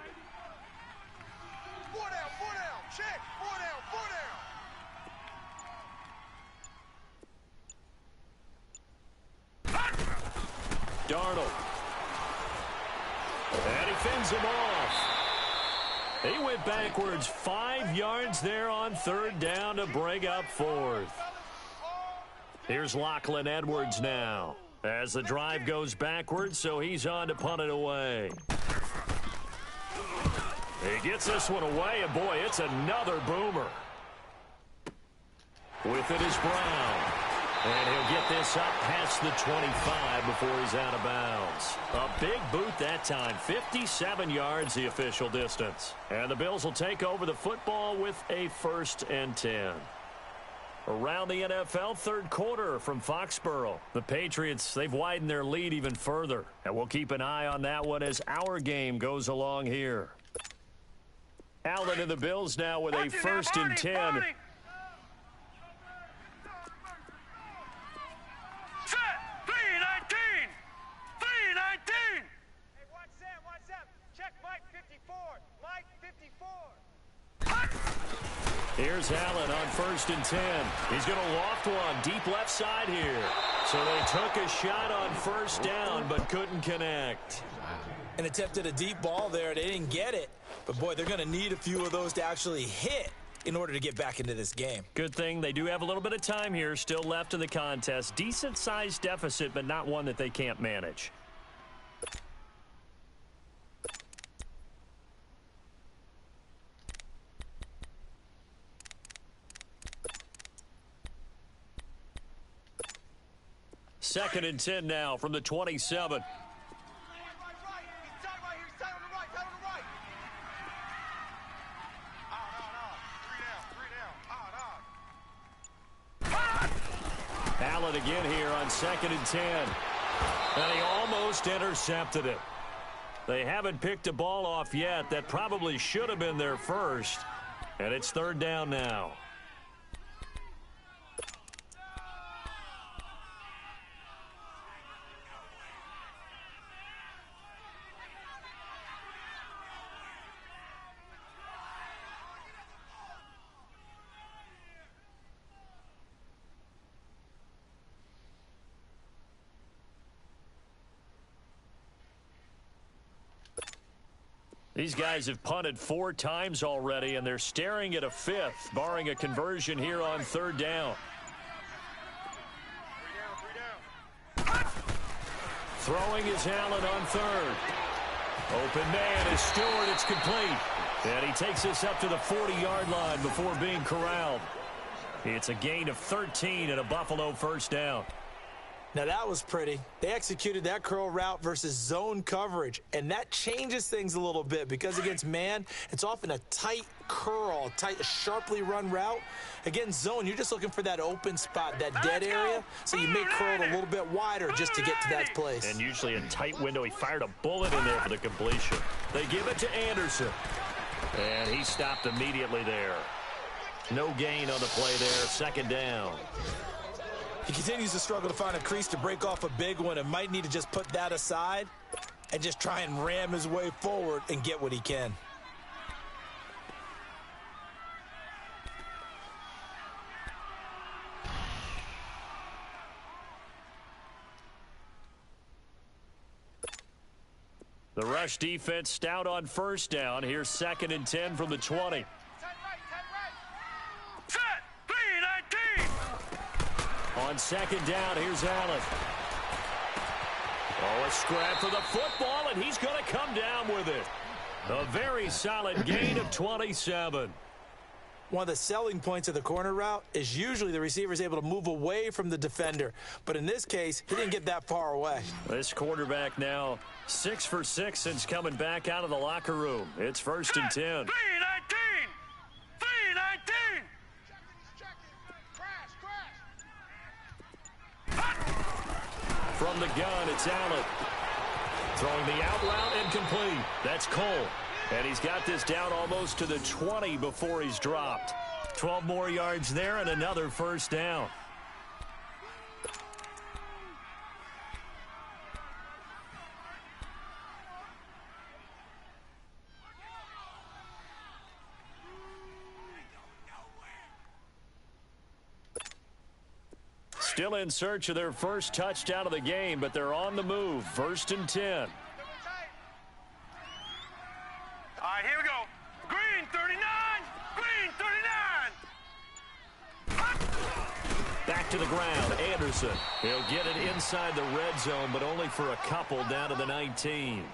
4 down, check, 4 down. Darnold. And he fends him off. He went backwards 5 yards there on 3rd down to bring up 4th. Here's Lachlan Edwards now as the drive goes backwards, so he's on to punt it away. He gets this one away, and boy, it's another boomer. With it is Brown. And he'll get this up past the 25 before he's out of bounds. A big boot that time, 57 yards the official distance. And the Bills will take over the football with a 1st and 10. Around the NFL, 3rd quarter from Foxborough. The Patriots, they've widened their lead even further. And we'll keep an eye on that one as our game goes along here. Allen and the Bills now with a 1st and 10. Set! 319! 319! Hey, watch Sam. Check Mike 54. Mike 54. Here's Allen on 1st and 10. He's going to loft one deep left side here. So they took a shot on 1st down but couldn't connect. And attempted a deep ball there. They didn't get it. But, boy, they're going to need a few of those to actually hit in order to get back into this game. Good thing they do have a little bit of time here still left in the contest. Decent-sized deficit, but not one that they can't manage. Second and 10 now from the 27. on 2nd and 10. And he almost intercepted it. They haven't picked a ball off yet. That probably should have been their first. And it's 3rd down now. These guys have punted 4 times already, and they're staring at a 5th, barring a conversion here on 3rd down. Throwing is Allen on 3rd. Open man is Stewart. It's complete. And he takes us up to the 40-yard line before being corralled. It's a gain of 13 and a Buffalo 1st down. Now, that was pretty. They executed that curl route versus zone coverage, and that changes things a little bit because against man, it's often a tight curl, tight, sharply run route. Against zone, you're just looking for that open spot, that dead area, so you may curl it a little bit wider just to get to that place. And usually a tight window. He fired a bullet in there for the completion. They give it to Anderson, and he stopped immediately there. No gain on the play there, 2nd down. He continues to struggle to find a crease to break off a big one and might need to just put that aside and just try and ram his way forward and get what he can. The rush defense stout on 1st down. Here's 2nd and 10 from the 20. On 2nd down, here's Allen. Oh, a scrap for the football, and he's going to come down with it. A very solid gain of 27. One of the selling points of the corner route is usually the receiver is able to move away from the defender. But in this case, he didn't get that far away. This quarterback now 6 for 6 since coming back out of the locker room. It's 1st and 10. 3-19! From the gun, it's Allen. Throwing the out route incomplete. That's Cole. And he's got this down almost to the 20 before he's dropped. 12 more yards there and another 1st down. Still in search of their first touchdown of the game, but they're on the move. 1st and 10. All right, here we go. Green 39! Green 39! Back to the ground, Anderson. He'll get it inside the red zone, but only for a couple down to the 19.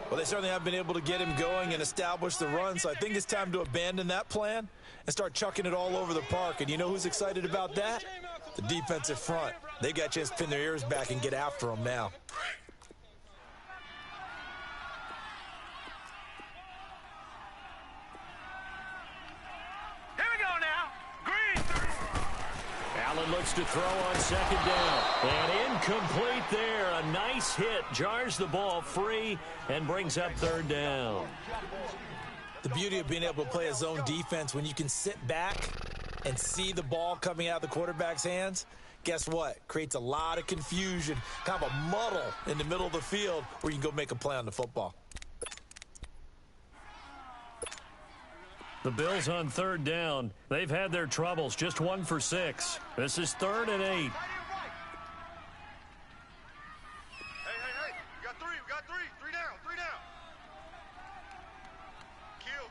Well, they certainly have been able to get him going and establish the run, so I think it's time to abandon that plan and start chucking it all over the park. And you know who's excited about that? The defensive front. They got a chance to pin their ears back and get after them now. Here we go now. Green 30. Allen looks to throw on 2nd down. And incomplete there. A nice hit. Jars the ball free and brings up 3rd down. The beauty of being able to play a zone defense when you can sit back and see the ball coming out of the quarterback's hands, guess what? Creates a lot of confusion, kind of a muddle in the middle of the field where you can go make a play on the football. The Bills on 3rd down. They've had their troubles, just 1 for 6. This is 3rd and 8. Hey, we got 3, we got 3. 3 down, 3 down. Kill.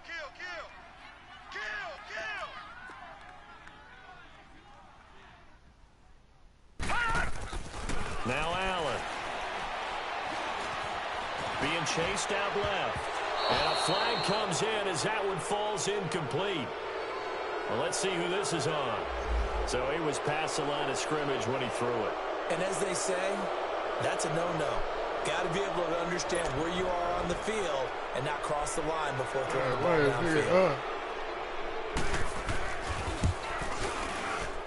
Now Allen. Being chased out left. And a flag comes in as that one falls incomplete. Well, let's see who this is on. So he was past the line of scrimmage when he threw it. And as they say, that's a no-no. Got to be able to understand where you are on the field and not cross the line before throwing the ball downfield.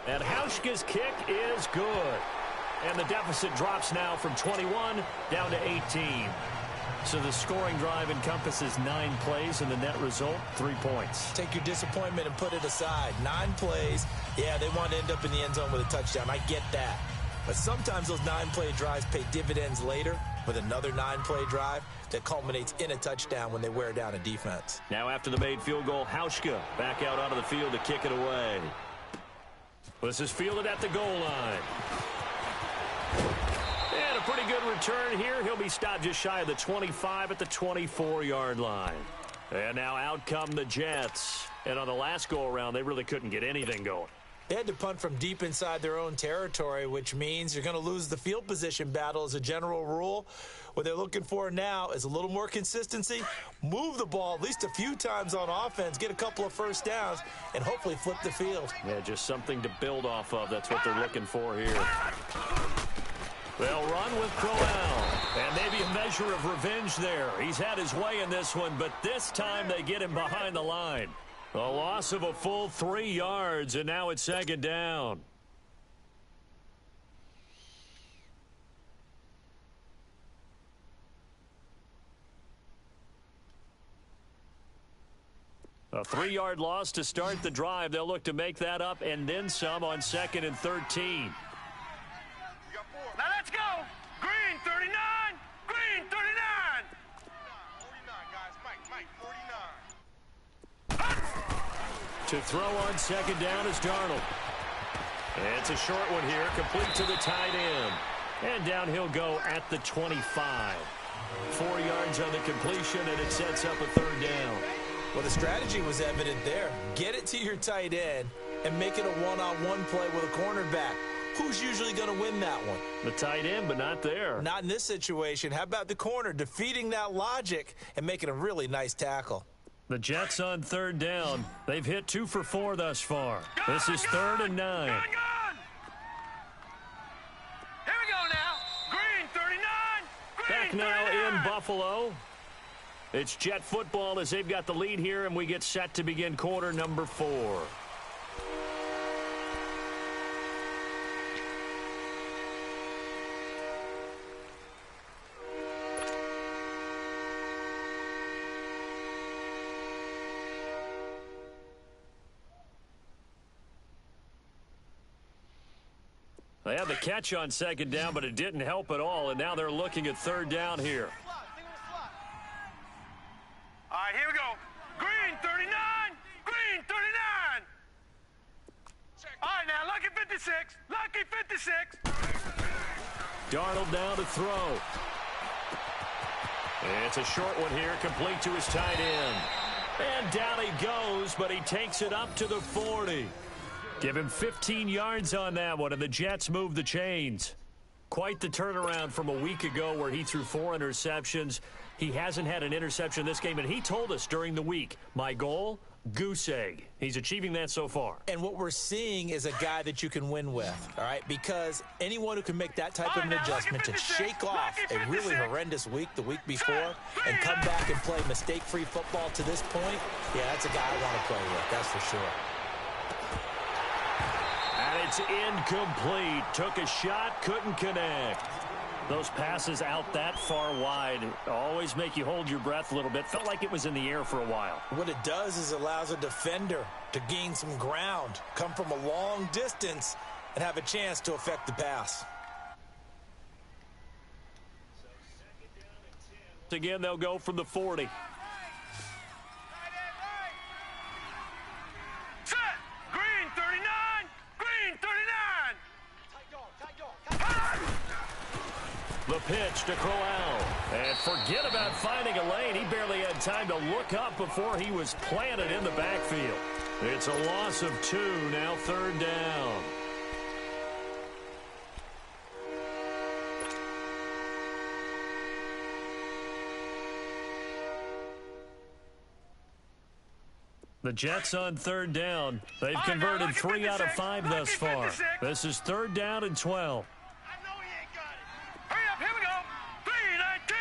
And Hauschka's kick is good. And the deficit drops now from 21 down to 18. So the scoring drive encompasses 9 plays, and the net result, 3 points. Take your disappointment and put it aside. 9 plays. Yeah, they want to end up in the end zone with a touchdown. I get that. But sometimes those 9-play drives pay dividends later with another 9-play drive that culminates in a touchdown when they wear down a defense. Now after the made field goal, Hauschka back out onto the field to kick it away. This is fielded at the goal line. And a pretty good return here. He'll be stopped just shy of the 25 at the 24-yard line. And now out come the Jets. And on the last go-around, they really couldn't get anything going. They had to punt from deep inside their own territory, which means you're going to lose the field position battle as a general rule. What they're looking for now is a little more consistency, move the ball at least a few times on offense, get a couple of first downs, and hopefully flip the field. Yeah, just something to build off of. That's what they're looking for here. They'll run with Crowell, and maybe a measure of revenge there. He's had his way in this one, but this time they get him behind the line. A loss of a full 3 yards, and now it's second down. A 3-yard loss to start the drive. They'll look to make that up and then some on 2nd and 13. Now let's go. Green 39. Green 39. 49, guys. Mike, 49. To throw on second down is Darnold. It's a short one here, complete to the tight end. And down he'll go at the 25. 4 yards on the completion, and it sets up a third down. Well, the strategy was evident there. Get it to your tight end and make it a one-on-one play with a cornerback. Who's usually going to win that one? The tight end, but not there. Not in this situation. How about the corner defeating that logic and making a really nice tackle? The Jets on third down. They've hit 2 for 4 thus far. This is 3rd and 9. Gone. Here we go now. Green 39. Green Back now 39. in Buffalo. It's Jet football as they've got the lead here, and we get set to begin quarter number 4. They had the catch on second down, but it didn't help at all, and now they're looking at third down here. All right, here we go. Green 39. Green 39. All right, now, lucky 56. Lucky 56. Darnold down to throw. It's a short one here, complete to his tight end. And down he goes, but he takes it up to the 40. Give him 15 yards on that one, and the Jets move the chains. Quite the turnaround from a week ago where he threw 4 interceptions. He hasn't had an interception this game, and he told us during the week, my goal, goose egg. He's achieving that so far. And what we're seeing is a guy that you can win with, all right? Because anyone who can make that type of an adjustment to shake off a really horrendous week the week before and come back and play mistake-free football to this point, yeah, that's a guy I want to play with, that's for sure. And it's incomplete. Took a shot, couldn't connect. Those passes out that far wide always make you hold your breath a little bit. Felt like it was in the air for a while. What it does is allows a defender to gain some ground, come from a long distance, and have a chance to affect the pass. Again, they'll go from the 40. Set. Green 39. Green 39. The pitch to Crowell. And forget about finding a lane. He barely had time to look up before he was planted in the backfield. It's a loss of 2, now third down. The Jets on third down. They've converted 3 out of 5 thus far. This is 3rd down and 12. Hurry up, here we go. 319.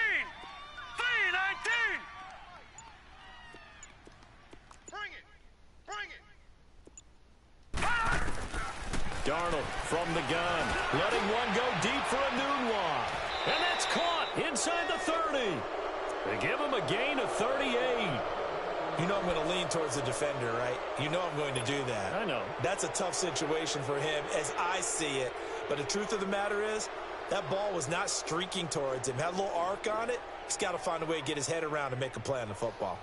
319. Bring it. Darnold from the gun, letting one go deep for a noon walk. And that's caught inside the 30. They give him a gain of 38. You know I'm going to lean towards the defender, right? You know I'm going to do that. I know. That's a tough situation for him as I see it. But the truth of the matter is, that ball was not streaking towards him. Had a little arc on it. He's got to find a way to get his head around and make a play on the football.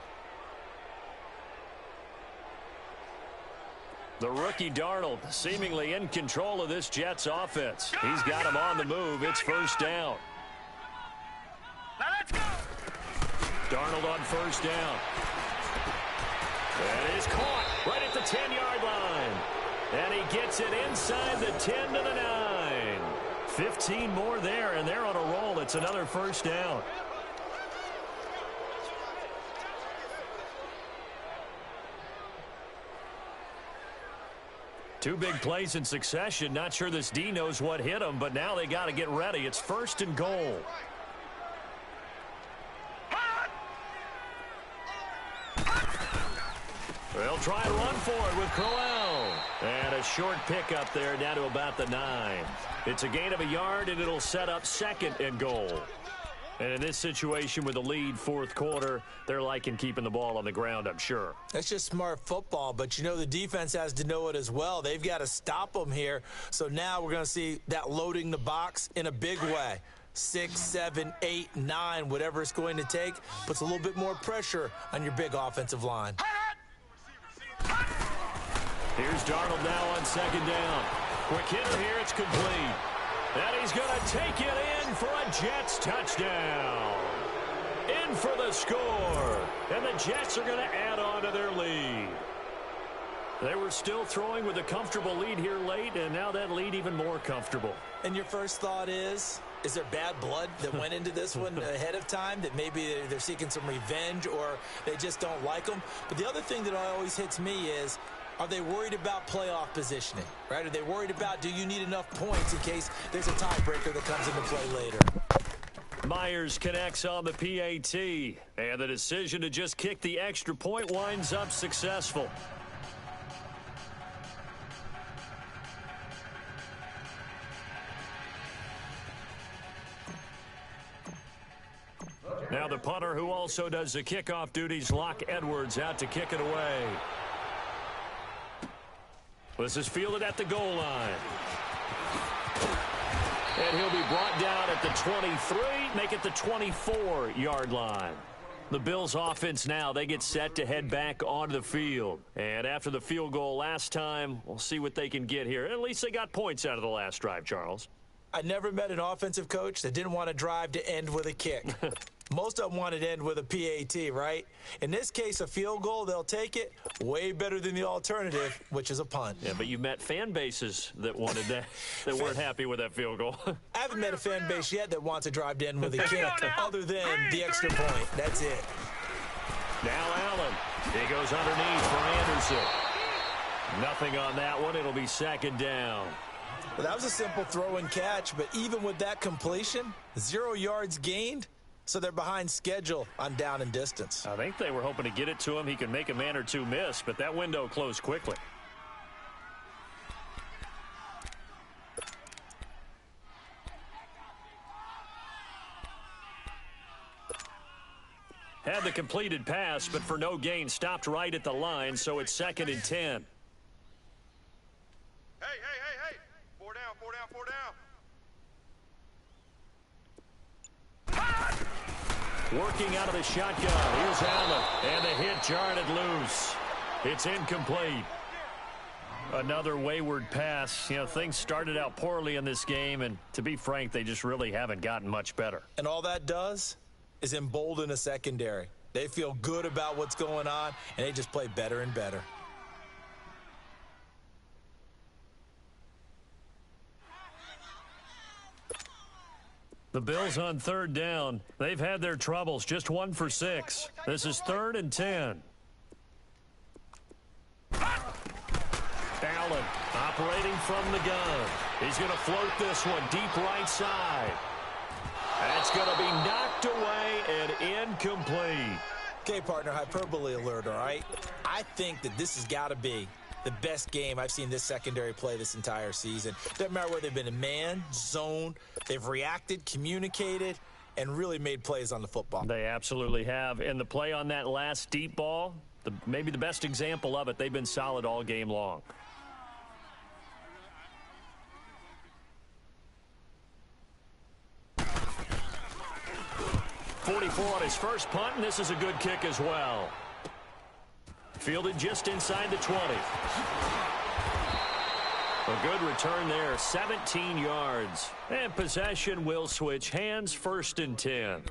The rookie Darnold seemingly in control of this Jets offense. He's got him on the move. It's first down. Now let's go. Darnold on first down. And he's caught right at the 10-yard line. And he gets it inside the 10 to the 9. 15 more there, and they're on a roll. It's another first down. Two big plays in succession. Not sure this D knows what hit him, but now they got to get ready. It's first and goal. They'll try to run for it with Crowell. And a short pickup there down to about the 9. It's a gain of a yard, and it'll set up second and goal. And in this situation with the lead fourth quarter, they're liking keeping the ball on the ground, I'm sure. That's just smart football, but you know the defense has to know it as well. They've got to stop them here. So now we're going to see that loading the box in a big way. 6, 7, 8, 9, whatever it's going to take, puts a little bit more pressure on your big offensive line. Here's Darnold now on second down. Quick hitter here, it's complete. And he's going to take it in for a Jets touchdown. In for the score. And the Jets are going to add on to their lead. They were still throwing with a comfortable lead here late, and now that lead even more comfortable. And your first thought is there bad blood that went into this one ahead of time, that maybe they're seeking some revenge or they just don't like them? But the other thing that always hits me is, are they worried about playoff positioning, right? Are they worried about, do you need enough points in case there's a tiebreaker that comes into play later? Myers connects on the PAT, and the decision to just kick the extra point winds up successful. Now the punter, who also does the kickoff duties, Locke Edwards, out to kick it away. This is fielded at the goal line. And he'll be brought down at the 23, make it the 24-yard line. The Bills offense now, they get set to head back onto the field. And after the field goal last time, we'll see what they can get here. At least they got points out of the last drive, Charles. I never met an offensive coach that didn't want to drive to end with a kick. Most of them wanted to end with a PAT, right? In this case, a field goal, they'll take it. Way better than the alternative, which is a punt. Yeah, but you've met fan bases that wanted that, that weren't happy with that field goal. I haven't met a fan base yet that wants to drive to end with a kick, other than the extra point. That's it. Now Allen. He goes underneath for Anderson. Nothing on that one. It'll be second down. Well, that was a simple throw and catch, but even with that completion, 0 yards gained. So they're behind schedule on down and distance. I think they were hoping to get it to him. He could make a man or two miss, but that window closed quickly. Had the completed pass, but for no gain, stopped right at the line, so it's second and 10. Hey, hey, hey, hey. 4 down, 4 down, 4 down. Working out of the shotgun. Here's Allen. And the hit jarred it loose. It's incomplete. Another wayward pass. You know, things started out poorly in this game, and to be frank, they just really haven't gotten much better. And all that does is embolden a secondary. They feel good about what's going on, and they just play better and better. The Bills on third down. They've had their troubles. Just 1 for 6. This is 3rd and 10. Allen operating from the gun. He's going to float this one deep right side. That's going to be knocked away and incomplete. Okay, partner, hyperbole alert, all right? I think that this has got to be the best game I've seen this secondary play this entire season. Doesn't matter whether they've been in man, zone, they've reacted, communicated, and really made plays on the football. They absolutely have. And the play on that last deep ball, maybe the best example of it, they've been solid all game long. 44 on his first punt, and this is a good kick as well. Fielded just inside the 20. A good return there, 17 yards. And possession will switch hands, 1st and 10.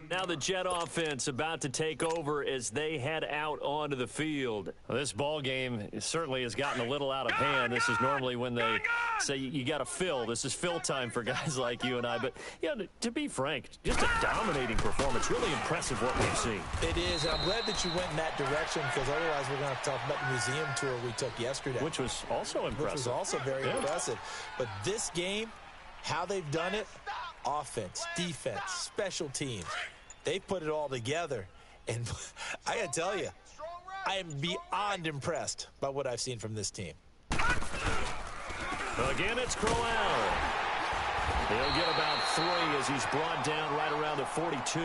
Now the Jet offense about to take over as they head out onto the field. Well, this ball game certainly has gotten a little out of hand. This is normally when they say you got to fill. This is fill time for guys like you and I. But, yeah, to be frank, just a dominating performance. Really impressive what we've seen. It is, and I'm glad that you went in that direction because otherwise we're going to have to talk about the museum tour we took yesterday. Which was also impressive. Which was also very impressive. But this game, how they've done it, offense, defense, special teams. They put it all together, and I got to tell you, I am beyond impressed by what I've seen from this team. Again, it's Crowell. He'll get about 3 as he's brought down right around the 42.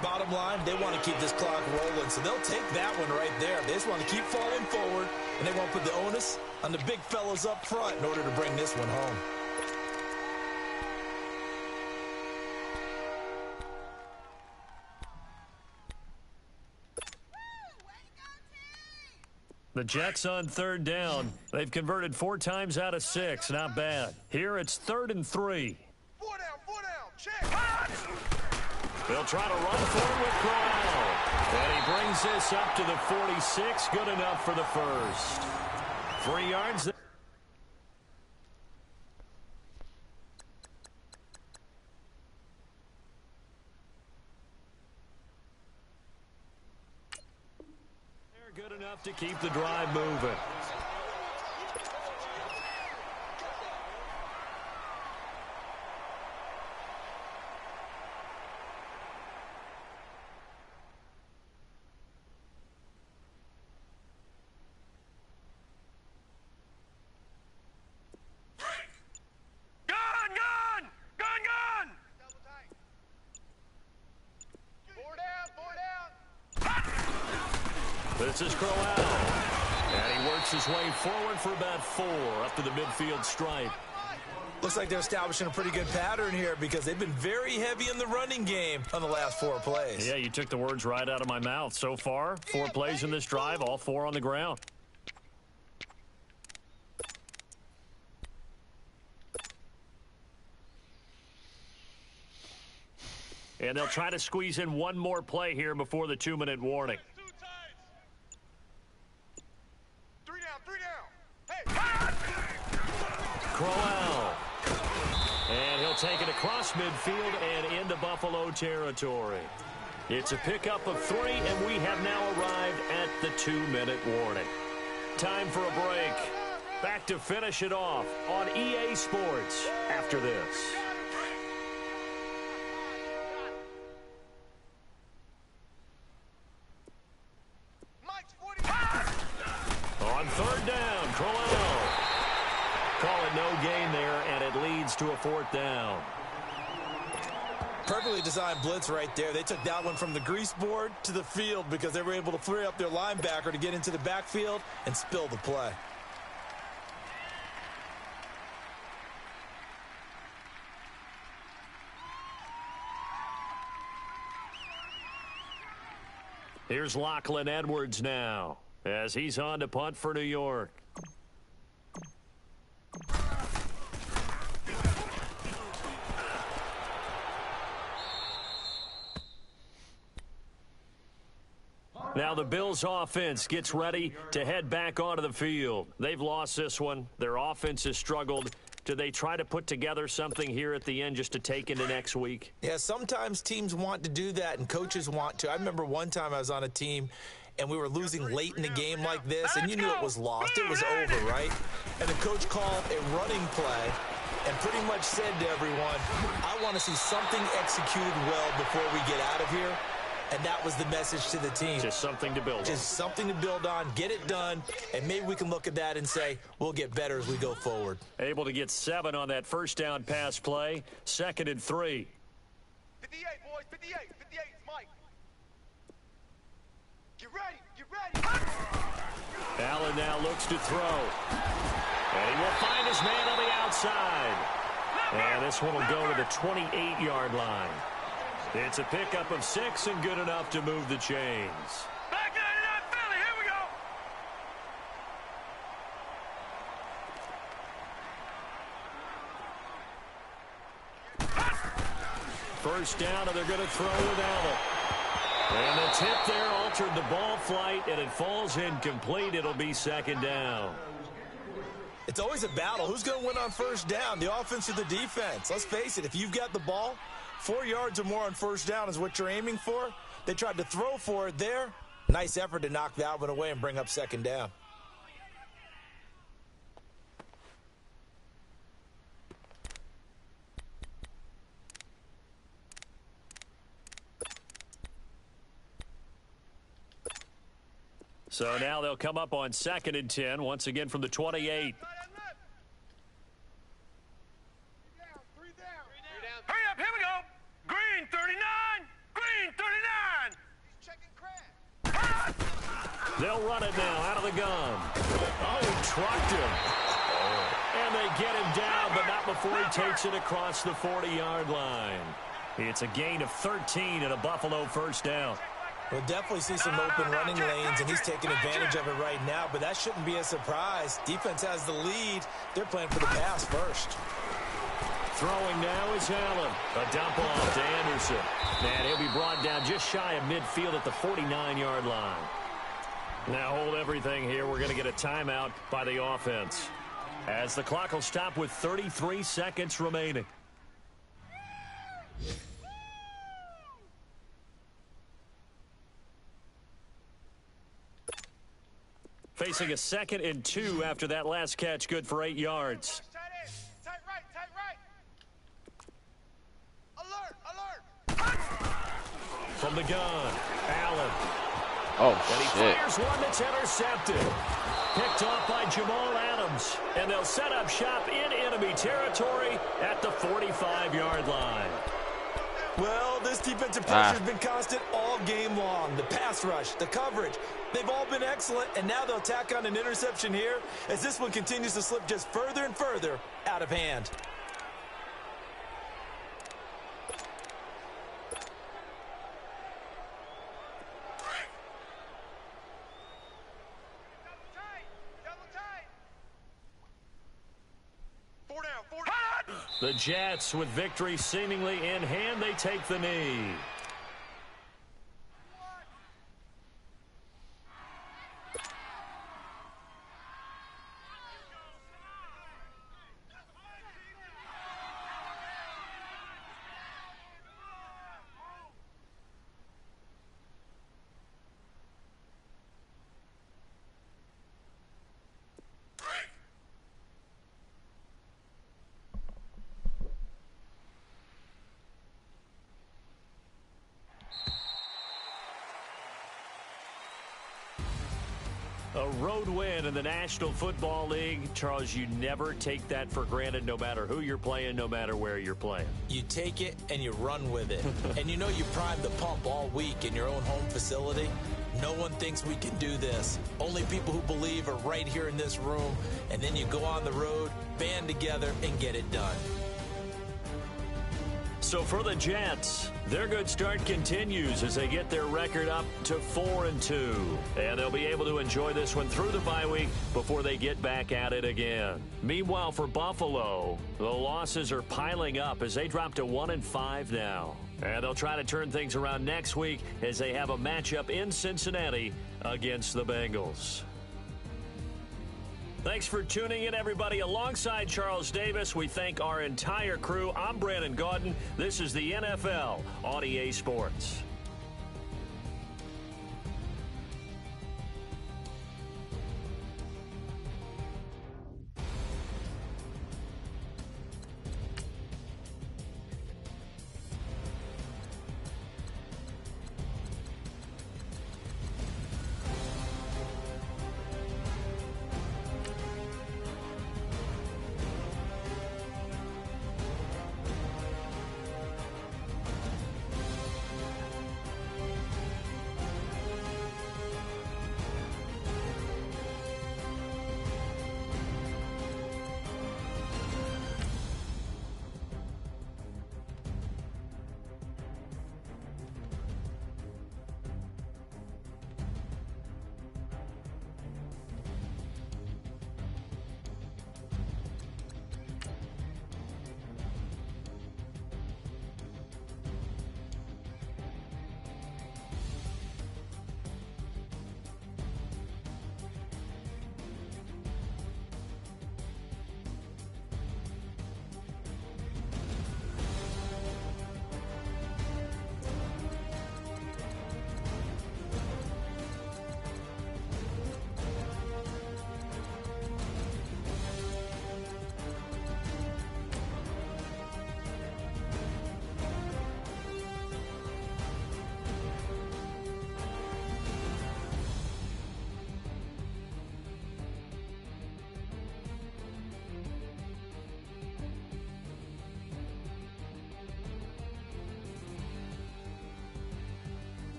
Bottom line, they want to keep this clock rolling, so they'll take that one right there. They just want to keep falling forward, and they won't put the onus on the big fellows up front in order to bring this one home. The Jets on 3rd down. They've converted 4 times out of 6. Not bad. Here it's 3rd and 3. 4 down, check. They'll try to run for it with Crowell. And he brings this up to the 46. Good enough for the first. 3 yards. Good enough to keep the drive moving. This is Crowell. And he works his way forward for about 4 up to the midfield stripe. Looks like they're establishing a pretty good pattern here because they've been very heavy in the running game on the last 4 plays. Yeah, you took the words right out of my mouth. So far, 4 plays in this drive, all 4 on the ground. And they'll try to squeeze in one more play here before the 2-minute warning. 3 down. Hey! Crowell. And he'll take it across midfield and into Buffalo territory. It's a pickup of 3, and we have now arrived at the 2-minute warning. Time for a break. Back to finish it off on EA Sports after this. On 3rd down, Crowell. Call it no gain there, and it leads to a 4th down. Perfectly designed blitz right there. They took that one from the grease board to the field because they were able to free up their linebacker to get into the backfield and spill the play. Here's Lachlan Edwards now as he's on to punt for New York. Now the Bills offense gets ready to head back onto the field. They've lost this one. Their offense has struggled. Do they try to put together something here at the end just to take into next week? Yeah, sometimes teams want to do that and coaches want to. I remember one time I was on a team and we were losing late in the game like this, and you knew it was lost. It was over, right? And the coach called a running play and pretty much said to everyone, I want to see something executed well before we get out of here. and that was the message to the team. Just something to build on. Just something to build on, get it done, and maybe we can look at that and say, we'll get better as we go forward. Able to get 7 on that first down pass play. 2nd and 3. 58, boys, 58, 58, it's Mike. Get ready. Allen now looks to throw. And he will find his man on the outside. And this one will go to the 28-yard line. It's a pickup of 6 and good enough to move the chains. Back 99 Philly, here we go. First down, and they're going to throw with Allen. And the tip there altered the ball flight, and it falls incomplete. It'll be 2nd down. It's always a battle. Who's going to win on first down, the offense or the defense? Let's face it, if you've got the ball, 4 yards or more on first down is what you're aiming for. They tried to throw for it there. Nice effort to knock that one away and bring up 2nd down. So now they'll come up on 2nd and 10, once again from the 28. Hurry up, here we go. Green 39. Green 39. He's checking Crab. They'll run it now out of the gun. Oh, he trucked him. And they get him down, but not before he takes it across the 40-yard line. It's a gain of 13 and a Buffalo first down. We'll definitely see some open running lanes, and he's taking advantage of it right now, but that shouldn't be a surprise. Defense has the lead. They're playing for the pass first. Throwing now is Allen. A dump off to Anderson. And he'll be brought down just shy of midfield at the 49-yard line. Now hold everything here. We're going to get a timeout by the offense, as the clock will stop with 33 seconds remaining. Facing a 2nd and 2 after that last catch, good for 8 yards. Tight end, tight right. Alert. From the gun, Allen. Oh, And he shit. fires one that's intercepted. Picked off by Jamal Adams. And they'll set up shop in enemy territory at the 45-yard line. Well, this defensive pressure has been constant all game long. The pass rush, the coverage, they've all been excellent, and now they'll tack on an interception here as this one continues to slip just further and further out of hand. Double tight. 4 down, 4 down. The Jets, with victory seemingly in hand, they take the knee. A road win in the National Football League. Charles, you never take that for granted, no matter who you're playing, no matter where you're playing. You take it and you run with it. And you know you primed the pump all week in your own home facility. No one thinks we can do this. Only people who believe are right here in this room. And then you go on the road, band together, and get it done. So for the Jets, their good start continues as they get their record up to 4-2. And they'll be able to enjoy this one through the bye week before they get back at it again. Meanwhile, for Buffalo, the losses are piling up as they drop to 1-5 now. And they'll try to turn things around next week as they have a matchup in Cincinnati against the Bengals. Thanks for tuning in, everybody. Alongside Charles Davis, we thank our entire crew. I'm Brandon Gaudin. This is the NFL on EA Sports.